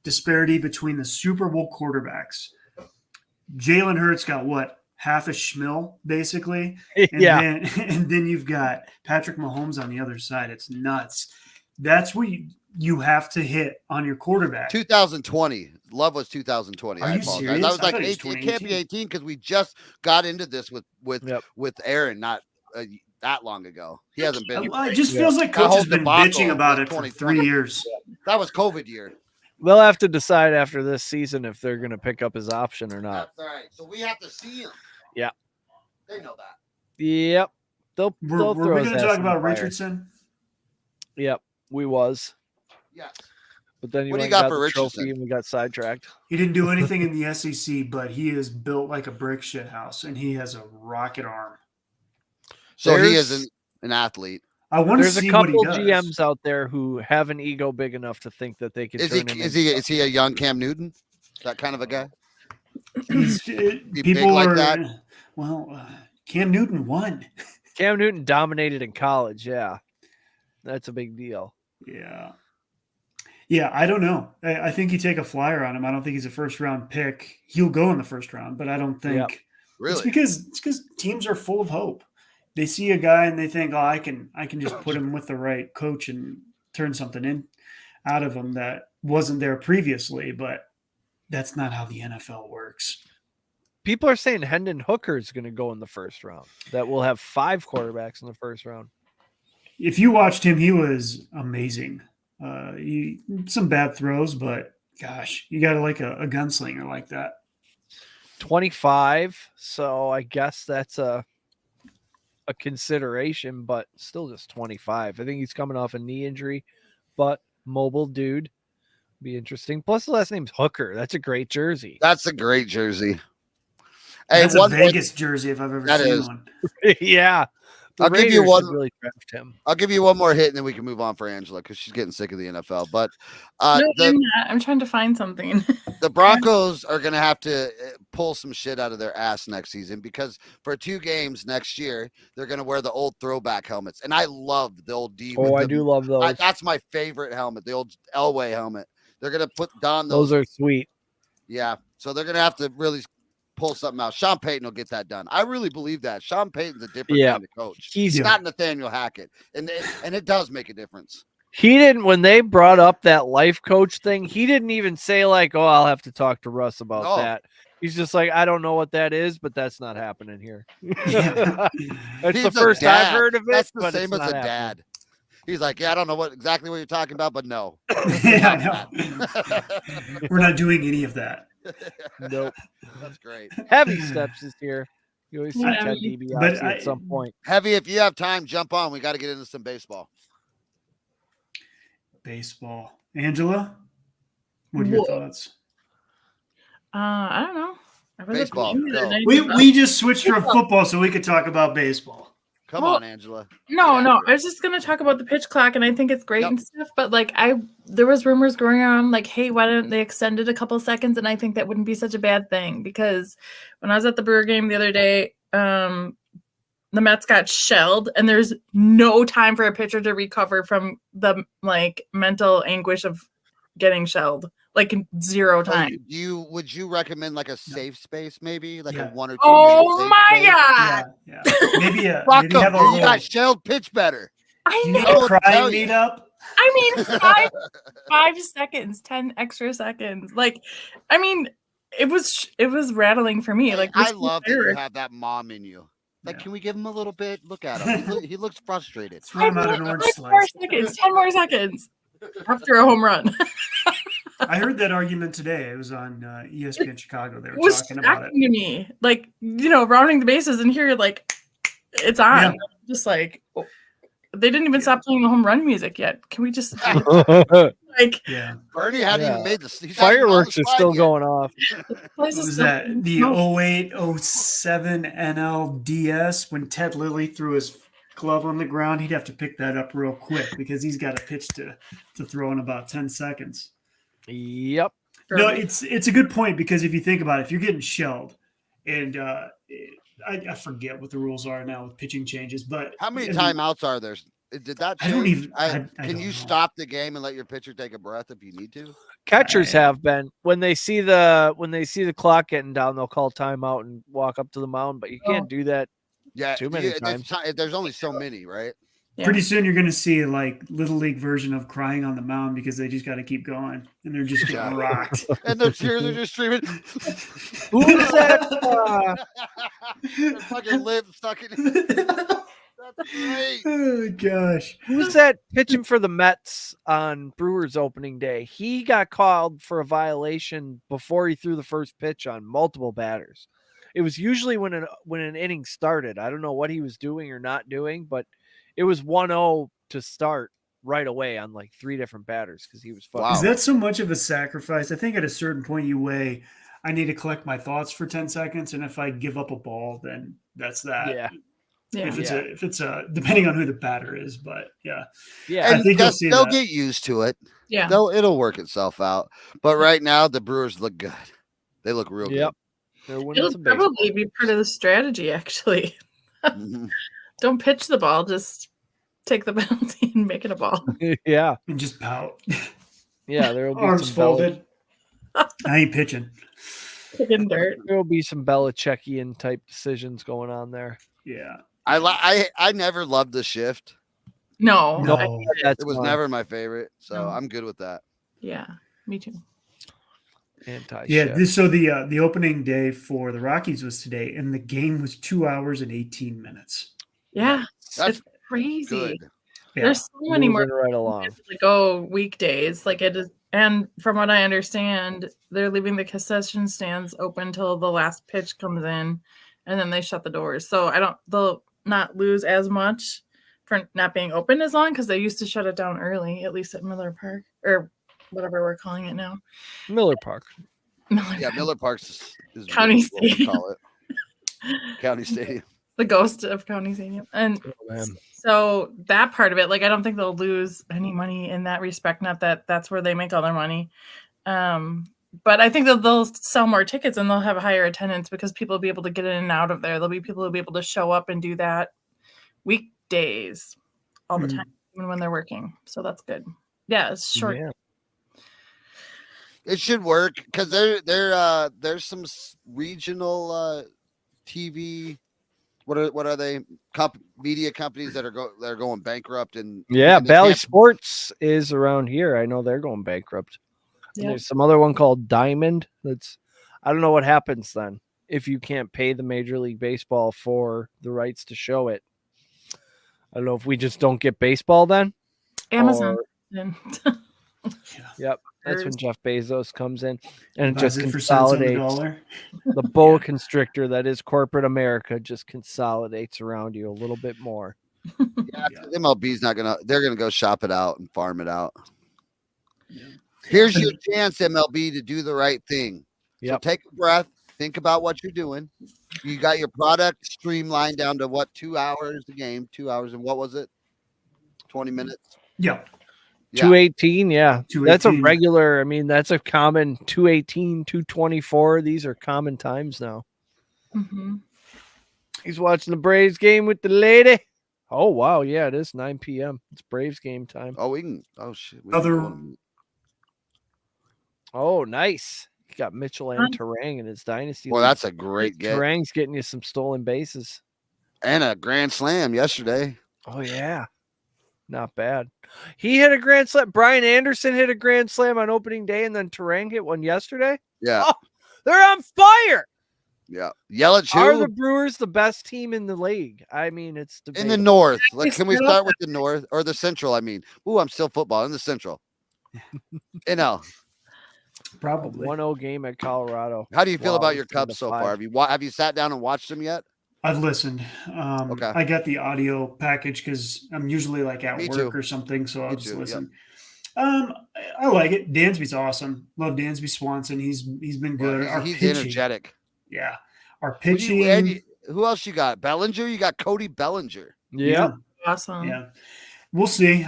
Speaker 8: disparity between the Super Bowl quarterbacks. Jalen Hurts got what? Half a schmil, basically. And
Speaker 5: Yeah.
Speaker 8: then you've got Patrick Mahomes on the other side. It's nuts. That's what you have to hit on your quarterback.
Speaker 7: 2020. Love was 2020.
Speaker 8: Are
Speaker 7: I
Speaker 8: you
Speaker 7: apologize.
Speaker 8: serious?
Speaker 7: I was
Speaker 8: I
Speaker 7: like,
Speaker 8: thought it was
Speaker 7: it can't be
Speaker 8: 2018.
Speaker 7: 18 because we just got into this
Speaker 5: Yep.
Speaker 7: with Aaron not that long ago. He hasn't been.
Speaker 8: It just
Speaker 5: Yeah.
Speaker 8: feels like
Speaker 7: That
Speaker 8: coach has
Speaker 7: whole
Speaker 8: been
Speaker 7: debacle
Speaker 8: bitching about
Speaker 7: was
Speaker 8: it for
Speaker 7: 2020.
Speaker 8: 3 years.
Speaker 7: That was COVID year.
Speaker 5: They'll have to decide after this season if they're going to pick up his option or not.
Speaker 7: That's all right. So we have to see him.
Speaker 5: Yeah.
Speaker 7: They know that.
Speaker 5: Yep. They'll
Speaker 8: Were
Speaker 5: throw
Speaker 8: we
Speaker 5: his
Speaker 8: going to
Speaker 5: ass
Speaker 8: talk
Speaker 5: in the
Speaker 8: about
Speaker 5: fire.
Speaker 8: Richardson?
Speaker 5: Yep, we was.
Speaker 7: Yes.
Speaker 5: But then you
Speaker 7: What do
Speaker 5: went
Speaker 7: you got
Speaker 5: and
Speaker 7: for
Speaker 5: the trophy
Speaker 7: Richardson?
Speaker 5: and we got sidetracked.
Speaker 8: He didn't do anything in the SEC, but he is built like a brick shit house, and he has a rocket arm.
Speaker 7: So he
Speaker 5: There's-
Speaker 7: is an athlete.
Speaker 8: I want to
Speaker 5: There's
Speaker 8: see
Speaker 5: a
Speaker 8: what he
Speaker 5: couple
Speaker 8: does.
Speaker 5: GMs out there who have an ego big enough to think that they can
Speaker 7: Is he
Speaker 5: turn him
Speaker 7: is he a young Cam Newton? That kind of a guy?
Speaker 8: People
Speaker 7: big like
Speaker 8: are
Speaker 7: that?
Speaker 8: Cam Newton won.
Speaker 5: Cam Newton dominated in college, yeah. That's a big deal.
Speaker 8: Yeah. Yeah, I don't know. I think you take a flyer on him. I don't think he's a first round pick. He'll go in the first round, but I don't think
Speaker 5: Yep.
Speaker 7: Really?
Speaker 8: it's because teams are full of hope. They see a guy and they think, oh, I can just put him with the right coach and turn something in out of him that wasn't there previously. But that's not how the NFL works.
Speaker 5: People are saying Hendon Hooker is going to go in the first round. That we'll have 5 quarterbacks in the first round.
Speaker 8: If you watched him, he was amazing. Some bad throws, but gosh, you got to like a gunslinger like that.
Speaker 5: 25, so I guess that's a consideration, but still just 25. I think he's coming off a knee injury, but mobile dude. Be interesting. Plus the last name's Hooker. That's a great jersey.
Speaker 7: That's a great jersey. Hey,
Speaker 8: That's a Vegas jersey if I've ever seen one.
Speaker 5: Yeah.
Speaker 7: I'll give you one.
Speaker 5: Really draft him.
Speaker 7: I'll give you one more hit, and then we can move on for Angela because she's getting sick of the NFL. But
Speaker 6: I'm trying to find something.
Speaker 7: the Broncos are going to have to pull some shit out of their ass next season because for 2 games next year, they're going to wear the old throwback helmets. And I love the old D.
Speaker 5: Oh, I do love those.
Speaker 7: That's my favorite helmet, the old Elway helmet. They're going to put Don
Speaker 5: those are sweet.
Speaker 7: Yeah. So they're going to have to really pull something out. Sean Payton will get that done. I really believe that. Sean Payton's a different kind of coach. He's not Nathaniel Hackett. And it does make a difference.
Speaker 5: He didn't, when they brought up that life coach thing, he didn't even say like, oh, I'll have to talk to Russ about that. He's just like, I don't know what that is, but that's not happening here. That's the first I've heard of it.
Speaker 7: That's the same as a dad. He's like, yeah, I don't know exactly what you're talking about, but no.
Speaker 8: Yeah, I know. We're not doing any of that.
Speaker 5: Nope.
Speaker 7: That's great.
Speaker 5: Heavy Steps is here. You always see Ted DiBiase at some point.
Speaker 7: Heavy, if you have time, jump on. We got to get into some baseball.
Speaker 8: Baseball. Angela, what are your thoughts?
Speaker 6: I don't know.
Speaker 7: Baseball.
Speaker 8: We just switched from football so we could talk about baseball.
Speaker 7: Come on, Angela.
Speaker 6: No. I was just gonna talk about the pitch clock, and I think it's great and stuff. But like, there was rumors going around like, hey, why don't they extend it a couple seconds? And I think that wouldn't be such a bad thing because when I was at the Brewer game the other day, the Mets got shelled, and there's no time for a pitcher to recover from the like mental anguish of getting shelled. Like zero time.
Speaker 7: Would you recommend like a safe space, maybe like a 1 or 2?
Speaker 6: Oh my god!
Speaker 8: Yeah. Maybe have a
Speaker 7: you got shelled pitch better.
Speaker 6: I
Speaker 8: you
Speaker 6: know.
Speaker 8: need a crying meetup.
Speaker 6: I mean, 5 seconds, 10 extra seconds. Like, I mean, it was rattling for me. Like,
Speaker 7: I love that you have that mom in you. Like, can we give him a little bit? Look at him. He looks frustrated.
Speaker 8: 10 more
Speaker 6: seconds after a home run.
Speaker 8: I heard that argument today. It was on ESPN Chicago. They were talking about it.
Speaker 6: To me, like, rounding the bases, and here, like, it's on.
Speaker 8: Yeah.
Speaker 6: Just like, they didn't even stop playing the home run music yet. Can we just like?
Speaker 8: Yeah,
Speaker 7: Bernie hadn't even made the
Speaker 5: fireworks are still going off.
Speaker 8: What was that? The 08-07 NLDS when Ted Lilly threw his glove on the ground. He'd have to pick that up real quick because he's got a pitch to throw in about 10 seconds.
Speaker 5: Yep.
Speaker 8: No, it's a good point because if you think about it, if you're getting shelled, and I forget what the rules are now with pitching changes, but
Speaker 7: how many timeouts are there? Did that change?
Speaker 8: I don't even.
Speaker 7: Can you stop the game and let your pitcher take a breath if you need to?
Speaker 5: Catchers have been when they see the clock getting down, they'll call timeout and walk up to the mound, but you can't do that.
Speaker 7: Yeah,
Speaker 5: too many times.
Speaker 7: There's only so many, right?
Speaker 6: Yeah.
Speaker 8: Pretty soon you're going to see like little league version of crying on the mound because they just got to keep going and they're just getting rocked.
Speaker 7: And the cheers are just streaming.
Speaker 5: Who's that?
Speaker 7: Their fucking lip stuck in it. That's great.
Speaker 8: Oh gosh.
Speaker 5: Who's that pitching for the Mets on Brewers opening day? He got called for a violation before he threw the first pitch on multiple batters. It was usually when an inning started. I don't know what he was doing or not doing, but it was 1-0 to start right away on like 3 different batters because he was fucking.
Speaker 8: Wow. Is that so much of a sacrifice? I think at a certain point you weigh, I need to collect my thoughts for 10 seconds, and if I give up a ball, then that's that.
Speaker 5: Yeah.
Speaker 8: If it's a depending on who the batter is, but yeah.
Speaker 5: Yeah.
Speaker 8: I think
Speaker 7: they'll get used to it.
Speaker 6: Yeah.
Speaker 7: It'll work itself out. But right now the Brewers look good. They look real good.
Speaker 6: It'll probably be part of the strategy, actually. Don't pitch the ball, just take the penalty and make it a ball.
Speaker 5: Yeah.
Speaker 8: And just pout.
Speaker 5: Yeah, there will be
Speaker 8: Arms
Speaker 5: some
Speaker 8: folded. I ain't pitching.
Speaker 6: Kicking dirt.
Speaker 5: There will be some Belichickian type decisions going on there.
Speaker 8: Yeah.
Speaker 7: I never loved the shift.
Speaker 6: No.
Speaker 8: No.
Speaker 5: That's
Speaker 7: It was
Speaker 5: fun.
Speaker 7: never my favorite, so
Speaker 6: No.
Speaker 7: I'm good with that.
Speaker 6: Yeah, me too.
Speaker 5: Anti-shift.
Speaker 8: Yeah. So the opening day for the Rockies was today, and the game was 2 hours and 18 minutes.
Speaker 6: Yeah,
Speaker 7: That's
Speaker 6: it's crazy.
Speaker 7: good.
Speaker 8: Yeah.
Speaker 6: There's so many more
Speaker 5: Moving right along.
Speaker 6: to go weekdays. Like it is, and from what I understand, they're leaving the concession stands open till the last pitch comes in, and then they shut the doors. So they'll not lose as much for not being open as long because they used to shut it down early, at least at Miller Park or whatever we're calling it now.
Speaker 5: Miller Park.
Speaker 7: Yeah, Miller Parks is
Speaker 6: County
Speaker 7: what we
Speaker 6: Stadium.
Speaker 7: call it. County Stadium.
Speaker 6: The ghost of County Stadium. And
Speaker 5: Oh, man.
Speaker 6: so that part of it, like I don't think they'll lose any money in that respect. Not that that's where they make all their money. But I think that they'll sell more tickets and they'll have higher attendance because people will be able to get in and out of there. There'll be people who'll be able to show up and do that weekdays all the time, even when they're working. So that's good. Yeah, it's short.
Speaker 5: Yeah.
Speaker 7: It should work because there's some regional TV. What are they? Media companies that are going bankrupt and
Speaker 5: Yeah,
Speaker 7: they
Speaker 5: Bally
Speaker 7: can't-
Speaker 5: Sports is around here. I know they're going bankrupt. And
Speaker 6: Yeah.
Speaker 5: there's some other one called Diamond. I don't know what happens then if you can't pay the Major League Baseball for the rights to show it. I don't know if we just don't get baseball then.
Speaker 6: Amazon.
Speaker 5: Yep. That's when Jeff Bezos comes in and
Speaker 8: Buys
Speaker 5: just
Speaker 8: it for cents on the
Speaker 5: consolidates.
Speaker 8: dollar.
Speaker 5: The boa constrictor that is corporate America just consolidates around you a little bit more.
Speaker 7: Yeah, MLB's not gonna. They're gonna go shop it out and farm it out.
Speaker 8: Yeah.
Speaker 7: Here's your chance, MLB, to do the right thing. So
Speaker 5: Yep.
Speaker 7: take a breath. Think about what you're doing. You got your product streamlined down to what, 2 hours a game, 2 hours, and what was it? 20 minutes.
Speaker 8: Yeah.
Speaker 7: Yeah.
Speaker 5: 218, yeah. That's a
Speaker 8: 218.
Speaker 5: regular, I mean, that's a common 218, 224. These are common times now.
Speaker 6: Mm-hmm.
Speaker 5: He's watching the Braves game with the lady. Oh, wow. Yeah, it is 9 p.m. It's Braves game time.
Speaker 7: Oh, we can. Oh, shit. We
Speaker 8: Other-
Speaker 7: can go on.
Speaker 5: Oh, nice. He got Mitchell and Terang in his dynasty.
Speaker 7: Well,
Speaker 5: league.
Speaker 7: that's a great get.
Speaker 5: Terang's getting you some stolen bases.
Speaker 7: And a grand slam yesterday.
Speaker 5: Oh, yeah. Not bad. He hit a grand slam. Brian Anderson hit a grand slam on opening day, and then Terang hit one yesterday.
Speaker 7: Yeah.
Speaker 5: Oh, they're on fire.
Speaker 7: Yeah. Yelich
Speaker 5: Are
Speaker 7: who?
Speaker 5: the Brewers the best team in the league? I mean, it's
Speaker 7: In the
Speaker 5: debatable.
Speaker 7: North. Like, can we
Speaker 6: Still-
Speaker 7: start with the North or the Central? I mean, ooh, I'm still football in the Central.
Speaker 8: Probably.
Speaker 5: 1-0 game at Colorado.
Speaker 7: How do you feel
Speaker 5: Wow,
Speaker 7: about your
Speaker 5: it's down
Speaker 7: Cubs
Speaker 5: to
Speaker 7: so
Speaker 5: 5.
Speaker 7: far? Have you sat down and watched them yet?
Speaker 8: I've listened.
Speaker 7: Okay.
Speaker 8: I got the audio package because I'm usually like at
Speaker 7: Me
Speaker 8: work
Speaker 7: too.
Speaker 8: or something, so I'll
Speaker 7: Me
Speaker 8: just
Speaker 7: too, yep.
Speaker 8: listen. I like it. Dansby's awesome. Love Dansby Swanson. He's been good.
Speaker 7: Well,
Speaker 8: Our
Speaker 7: he's
Speaker 8: pitching,
Speaker 7: energetic.
Speaker 8: yeah. Our
Speaker 7: Who
Speaker 8: pitching,
Speaker 7: who else you got? Bellinger? You got Cody Bellinger.
Speaker 5: Yeah.
Speaker 6: Awesome.
Speaker 8: yeah. We'll see.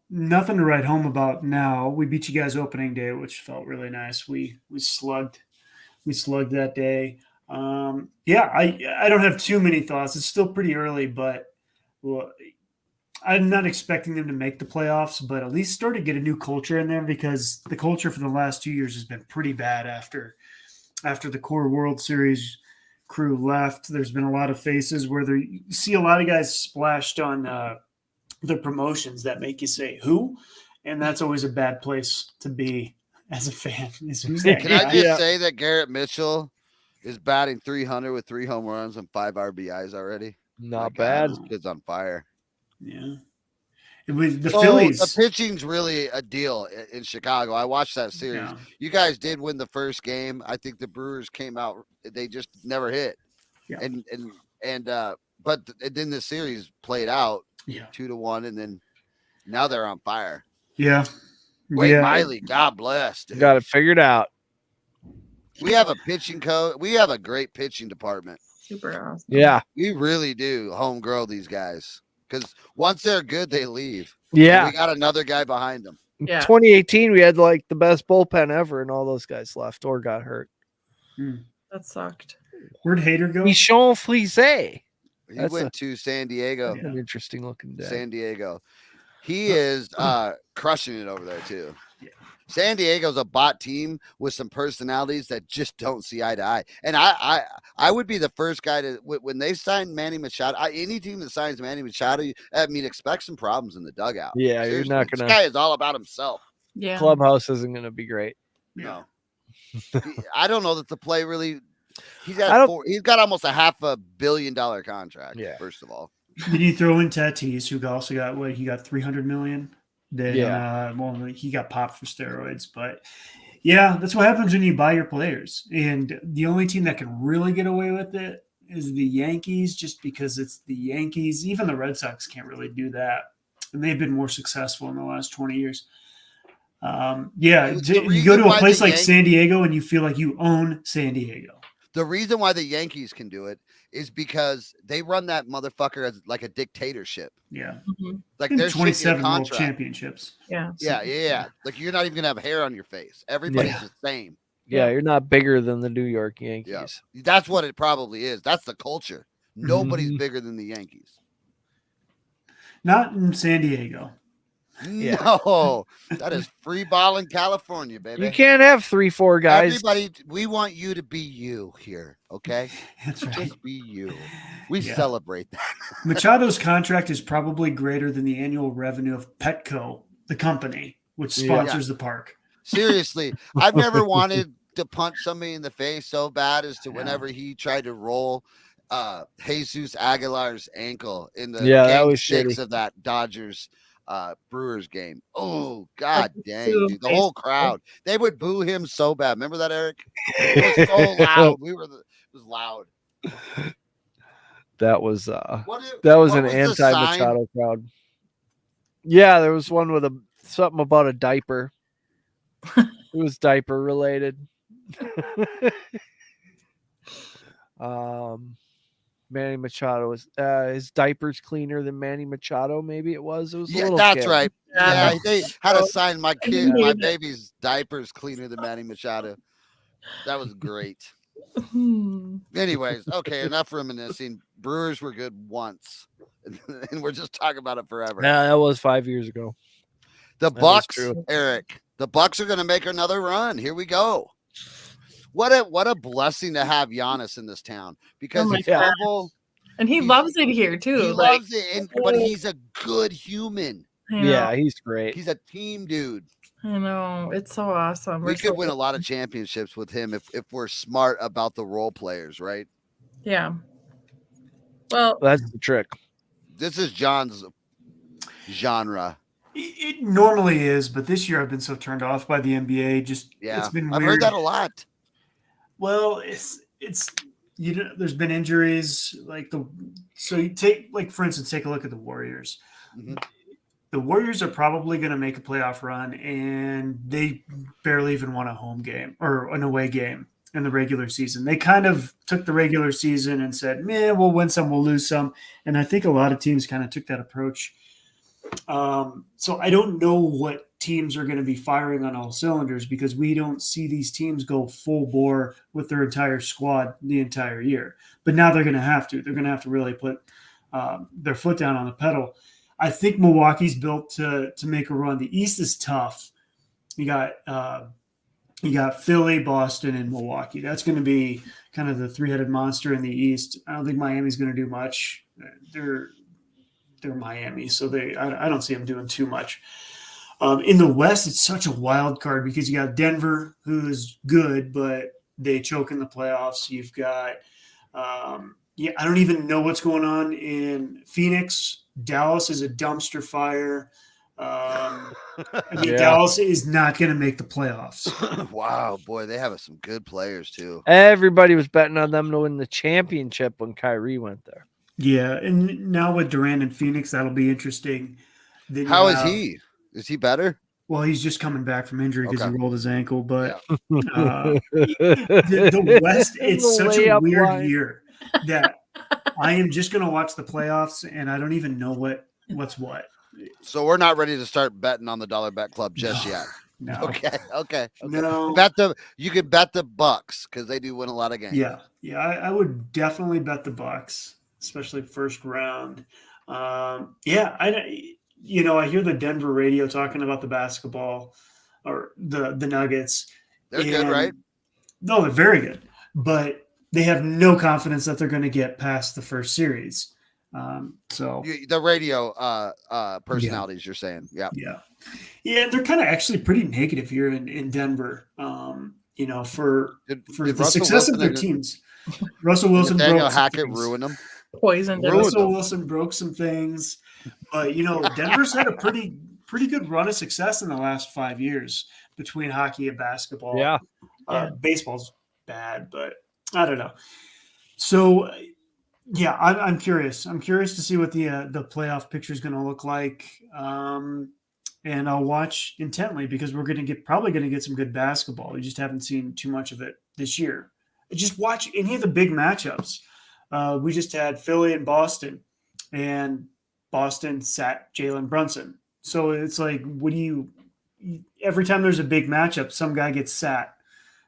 Speaker 8: Nothing to write home about now. We beat you guys opening day, which felt really nice. We slugged that day. Yeah, I don't have too many thoughts. It's still pretty early, but well, I'm not expecting them to make the playoffs, but at least start to get a new culture in there because the culture for the last 2 years has been pretty bad after the core World Series crew left. There's been a lot of faces where you see a lot of guys splashed on the promotions that make you say who, and that's always a bad place to be as a fan. Is who's that
Speaker 7: Can I
Speaker 8: guy?
Speaker 7: just say that Garrett Mitchell is batting 300 with 3 home runs and 5 RBIs already?
Speaker 5: Not
Speaker 7: My God,
Speaker 5: bad.
Speaker 7: This kid's on fire.
Speaker 8: Yeah. It was the
Speaker 7: So,
Speaker 8: Phillies.
Speaker 7: the pitching's really a deal in Chicago. I watched that series.
Speaker 8: Yeah.
Speaker 7: You guys did win the first game. I think the Brewers came out. They just never hit.
Speaker 8: Yeah.
Speaker 7: But then the series played out
Speaker 8: Yeah.
Speaker 7: 2-1, and then now they're on fire.
Speaker 8: Yeah.
Speaker 7: Wade
Speaker 8: Yeah.
Speaker 7: Miley, God bless. Dude.
Speaker 5: Got it figured out.
Speaker 7: We have a pitching coach. We have a great pitching department.
Speaker 6: Super awesome.
Speaker 5: Yeah.
Speaker 7: We really do home grow these guys because once they're good, they leave.
Speaker 5: Yeah.
Speaker 7: And we got another guy behind them.
Speaker 6: Yeah.
Speaker 5: 2018, we had like the best bullpen ever, and all those guys left or got hurt.
Speaker 6: That sucked.
Speaker 8: Where'd Hader go?
Speaker 5: Michon Frise.
Speaker 7: He
Speaker 5: That's
Speaker 7: went to San Diego.
Speaker 8: Yeah.
Speaker 5: An interesting looking day.
Speaker 7: San Diego. He is crushing it over there too. San Diego's a bot team with some personalities that just don't see eye to eye. And I would be the first guy to when they sign Manny Machado. Any team that signs Manny Machado, expect some problems in the dugout.
Speaker 5: Yeah,
Speaker 7: Seriously,
Speaker 5: you're not
Speaker 7: this
Speaker 5: gonna.
Speaker 7: guy is all about himself.
Speaker 6: Yeah.
Speaker 5: Clubhouse isn't gonna be great.
Speaker 7: No, I don't know that the play really. He's
Speaker 5: I
Speaker 7: got
Speaker 5: don't-
Speaker 7: four. He's got almost a $500 million contract.
Speaker 5: Yeah.
Speaker 7: First of all,
Speaker 8: Then you throw in Tatis, who also got he got $300 million. Then he got popped for steroids, but yeah, that's what happens when you buy your players. And the only team that can really get away with it is the Yankees, just because it's the Yankees. Even the Red Sox can't really do that, and they've been more successful in the last 20 years. You go to a place like San Diego and you feel like you own San Diego.
Speaker 7: The reason why the Yankees can do it is because they run that motherfucker as like a dictatorship.
Speaker 8: Yeah.
Speaker 7: Like there's
Speaker 8: 27 world championships.
Speaker 6: Yeah.
Speaker 7: Yeah. Like you're not even gonna have hair on your face. Everybody's the same.
Speaker 5: Yeah, you're not bigger than the New York Yankees.
Speaker 7: Yeah. That's what it probably is. That's the culture. Nobody's bigger than the Yankees.
Speaker 8: Not in San Diego.
Speaker 7: No, that is free ball in California, baby.
Speaker 5: You can't have 3-4 guys.
Speaker 7: Everybody, we want you to be you here, okay?
Speaker 8: That's right.
Speaker 7: Just be you. We celebrate that.
Speaker 8: Machado's contract is probably greater than the annual revenue of Petco, the company, which sponsors the park.
Speaker 7: Seriously, I've never wanted to punch somebody in the face so bad as to whenever he tried to roll Jesus Aguilar's ankle in the
Speaker 5: that
Speaker 7: game
Speaker 5: was
Speaker 7: 6
Speaker 5: shitty.
Speaker 7: of that Dodgers Brewers game. Oh God dang, dude. The whole crowd, they would boo him so bad. Remember that, Eric? It was so loud. It was loud.
Speaker 5: That was
Speaker 7: was
Speaker 5: an anti-Machado crowd. Yeah, there was one with something about a diaper. It was diaper related. Manny Machado was his diapers cleaner than Manny Machado. Maybe it was. It was. A little
Speaker 7: that's
Speaker 5: kid.
Speaker 7: right. Yeah, they had to sign my baby's diapers cleaner than Manny Machado. That was great. Anyways, okay, enough reminiscing. Brewers were good once, and we're just talking about it forever.
Speaker 5: Yeah, that was 5 years ago.
Speaker 7: The Bucks, Eric. The Bucks are going to make another run. Here we go. What a blessing to have Giannis in this town, because he's humble.
Speaker 6: And he loves it here too.
Speaker 7: He loves it, but he's a good human.
Speaker 5: Yeah, he's great.
Speaker 7: He's a team dude.
Speaker 6: I know. It's so awesome.
Speaker 7: We could win a lot of championships with him if we're smart about the role players, right?
Speaker 6: Yeah. Well,
Speaker 5: that's the trick.
Speaker 7: This is John's genre.
Speaker 8: It normally is, but this year I've been so turned off by the NBA. It's been weird.
Speaker 7: I've heard that a lot.
Speaker 8: Well, it's there's been injuries so you take, like, for instance, take a look at the Warriors. Mm-hmm. The Warriors are probably going to make a playoff run, and they barely even won a home game or an away game in the regular season. They kind of took the regular season and said, "Man, we'll win some, we'll lose some." And I think a lot of teams kind of took that approach. So I don't know what teams are going to be firing on all cylinders, because we don't see these teams go full bore with their entire squad the entire year. But now they're going to have to. They're going to have to really put their foot down on the pedal. I think Milwaukee's built to make a run. The East is tough. You got Philly, Boston, and Milwaukee. That's going to be kind of the three-headed monster in the East. I don't think Miami's going to do much. They're Miami, so I don't see them doing too much. In the West, it's such a wild card, because you got Denver, who's good, but they choke in the playoffs. You've got I don't even know what's going on in Phoenix. Dallas is a dumpster fire. Dallas is not going to make the playoffs.
Speaker 7: Wow, boy, they have some good players too.
Speaker 5: Everybody was betting on them to win the championship when Kyrie went there.
Speaker 8: Yeah, and now with Durant and Phoenix, that'll be interesting.
Speaker 7: How is he? Is he better?
Speaker 8: Well, he's just coming back from injury because he rolled his ankle. But
Speaker 7: yeah.
Speaker 8: the West, it's such a weird year that I am just going to watch the playoffs, and I don't even know what's what.
Speaker 7: So we're not ready to start betting on the Dollar Bet Club just yet.
Speaker 8: No.
Speaker 7: Okay.
Speaker 8: No.
Speaker 7: You could bet the Bucks, because they do win a lot of games.
Speaker 8: Yeah. I would definitely bet the Bucks, especially first round. I hear the Denver radio talking about the basketball. or the Nuggets.
Speaker 7: They're good, right?
Speaker 8: No, they're very good, but they have no confidence that they're going to get past the first series.
Speaker 7: The radio personalities, you're saying, yeah.
Speaker 8: And they're kind of actually pretty negative here in Denver. For the success of their teams. Russell Wilson
Speaker 7: Daniel Hackett ruined them.
Speaker 6: Poisoned them.
Speaker 8: Russell Wilson broke some things, but Denver's had a pretty good run of success in the last 5 years between hockey and basketball.
Speaker 5: Yeah.
Speaker 8: Baseball's bad, but I don't know. So, yeah, I'm curious. I'm curious to see what the playoff picture is going to look like, and I'll watch intently because we're probably going to get some good basketball. We just haven't seen too much of it this year. Just watch any of the big matchups. We just had Philly and Boston, and Boston sat Jalen Brunson. So it's like, every time there's a big matchup, some guy gets sat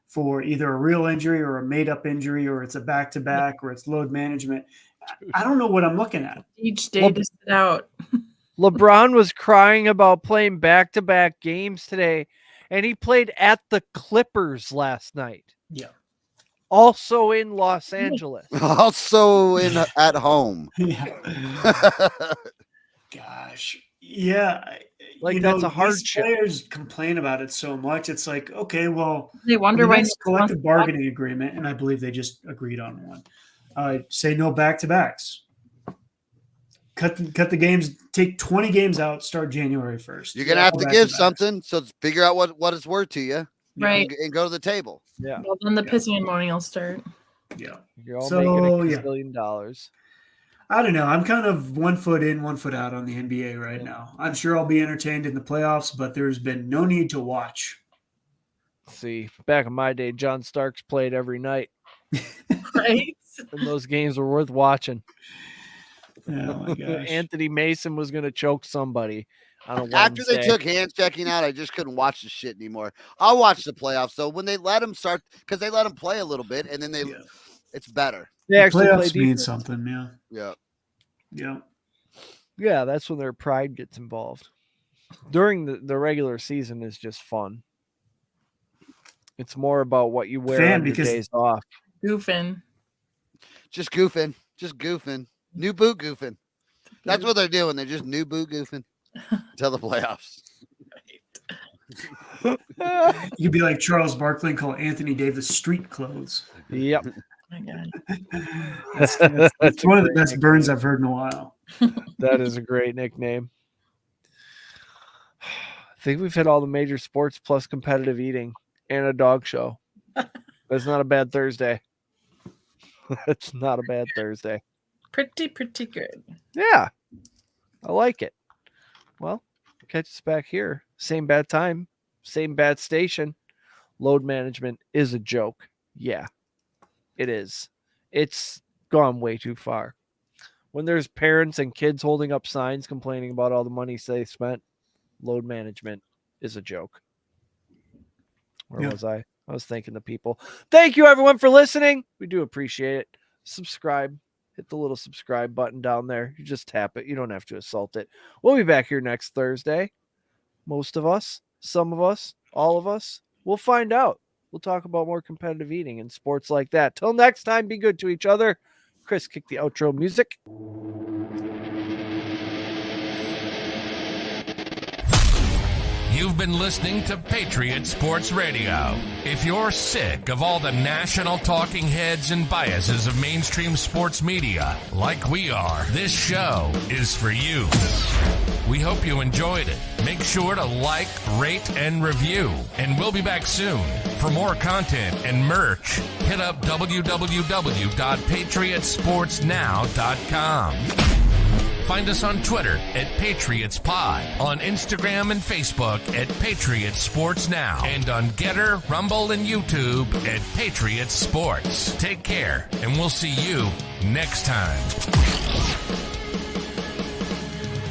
Speaker 8: for either a real injury or a made-up injury, or it's a back-to-back, or it's load management. I don't know what I'm looking at.
Speaker 6: Each day to sit out.
Speaker 5: LeBron was crying about playing back-to-back games today, and he played at the Clippers last night.
Speaker 8: Yeah.
Speaker 5: Also in Los Angeles.
Speaker 7: Also at home.
Speaker 8: Yeah. Gosh. Yeah.
Speaker 5: That's a hardship.
Speaker 8: Players complain about it so much. It's like, okay, well,
Speaker 6: they wonder why
Speaker 8: it's collective bargaining agreement, and I believe they just agreed on one. Say no back-to-backs. Cut the games. Take 20 games out. Start January 1st.
Speaker 7: You're gonna have to give something. So figure out what it's worth to you,
Speaker 6: right?
Speaker 7: And go to the table.
Speaker 5: Yeah.
Speaker 6: Well, then the pissing and moaning will start.
Speaker 8: Yeah.
Speaker 5: You're all making $1 billion.
Speaker 8: I don't know. I'm kind of 1 foot in, 1 foot out on the NBA right now. I'm sure I'll be entertained in the playoffs, but there's been no need to watch.
Speaker 5: See, back in my day, John Starks played every night.
Speaker 6: Right.
Speaker 5: And those games were worth watching.
Speaker 8: Oh my gosh.
Speaker 5: Anthony Mason was going to choke somebody on a Wednesday.
Speaker 7: After they took hand checking out, I just couldn't watch the shit anymore. I'll watch the playoffs. So when they let them start, because they let them play a little bit, and then it's better.
Speaker 5: They actually
Speaker 8: playoffs
Speaker 5: play
Speaker 8: mean
Speaker 5: defense.
Speaker 8: something,
Speaker 5: Yeah, that's when their pride gets involved. During the regular season is just fun. It's more about what you wear on your days off.
Speaker 6: Goofing.
Speaker 7: Just goofing. New boot goofing. That's what they're doing. They're just new boot goofing until the playoffs.
Speaker 8: You'd be like Charles Barkley and call Anthony Davis street clothes.
Speaker 5: Yep.
Speaker 6: Oh my God.
Speaker 8: That's one of the best burns I've heard in a while.
Speaker 5: That is a great nickname. I think we've hit all the major sports plus competitive eating and a dog show. That's not a bad Thursday. It's not a bad Thursday.
Speaker 6: Pretty good.
Speaker 5: Yeah. I like it. Well, catch us back here. Same bad time, same bad station. Load management is a joke. Yeah, it is. It's gone way too far. When there's parents and kids holding up signs complaining about all the money they spent, load management is a joke. Where was I? I was thanking the people. Thank you, everyone, for listening. We do appreciate it. Subscribe. Hit the little subscribe button down there. You just tap it. You don't have to assault it. We'll be back here next Thursday. Most of us, some of us, all of us. We'll find out. We'll talk about more competitive eating and sports like that. Till next time, be good to each other. Chris, kick the outro music.
Speaker 1: You've been listening to Patriot Sports Radio. If you're sick of all the national talking heads and biases of mainstream sports media, like we are, this show is for you. We hope you enjoyed it. Make sure to like, rate, and review. And we'll be back soon. For more content and merch, hit up www.patriotsportsnow.com. Find us on Twitter at PatriotsPod, on Instagram and Facebook at Patriots Sports Now, and on Getter, Rumble, and YouTube at Patriots Sports. Take care, and we'll see you next time.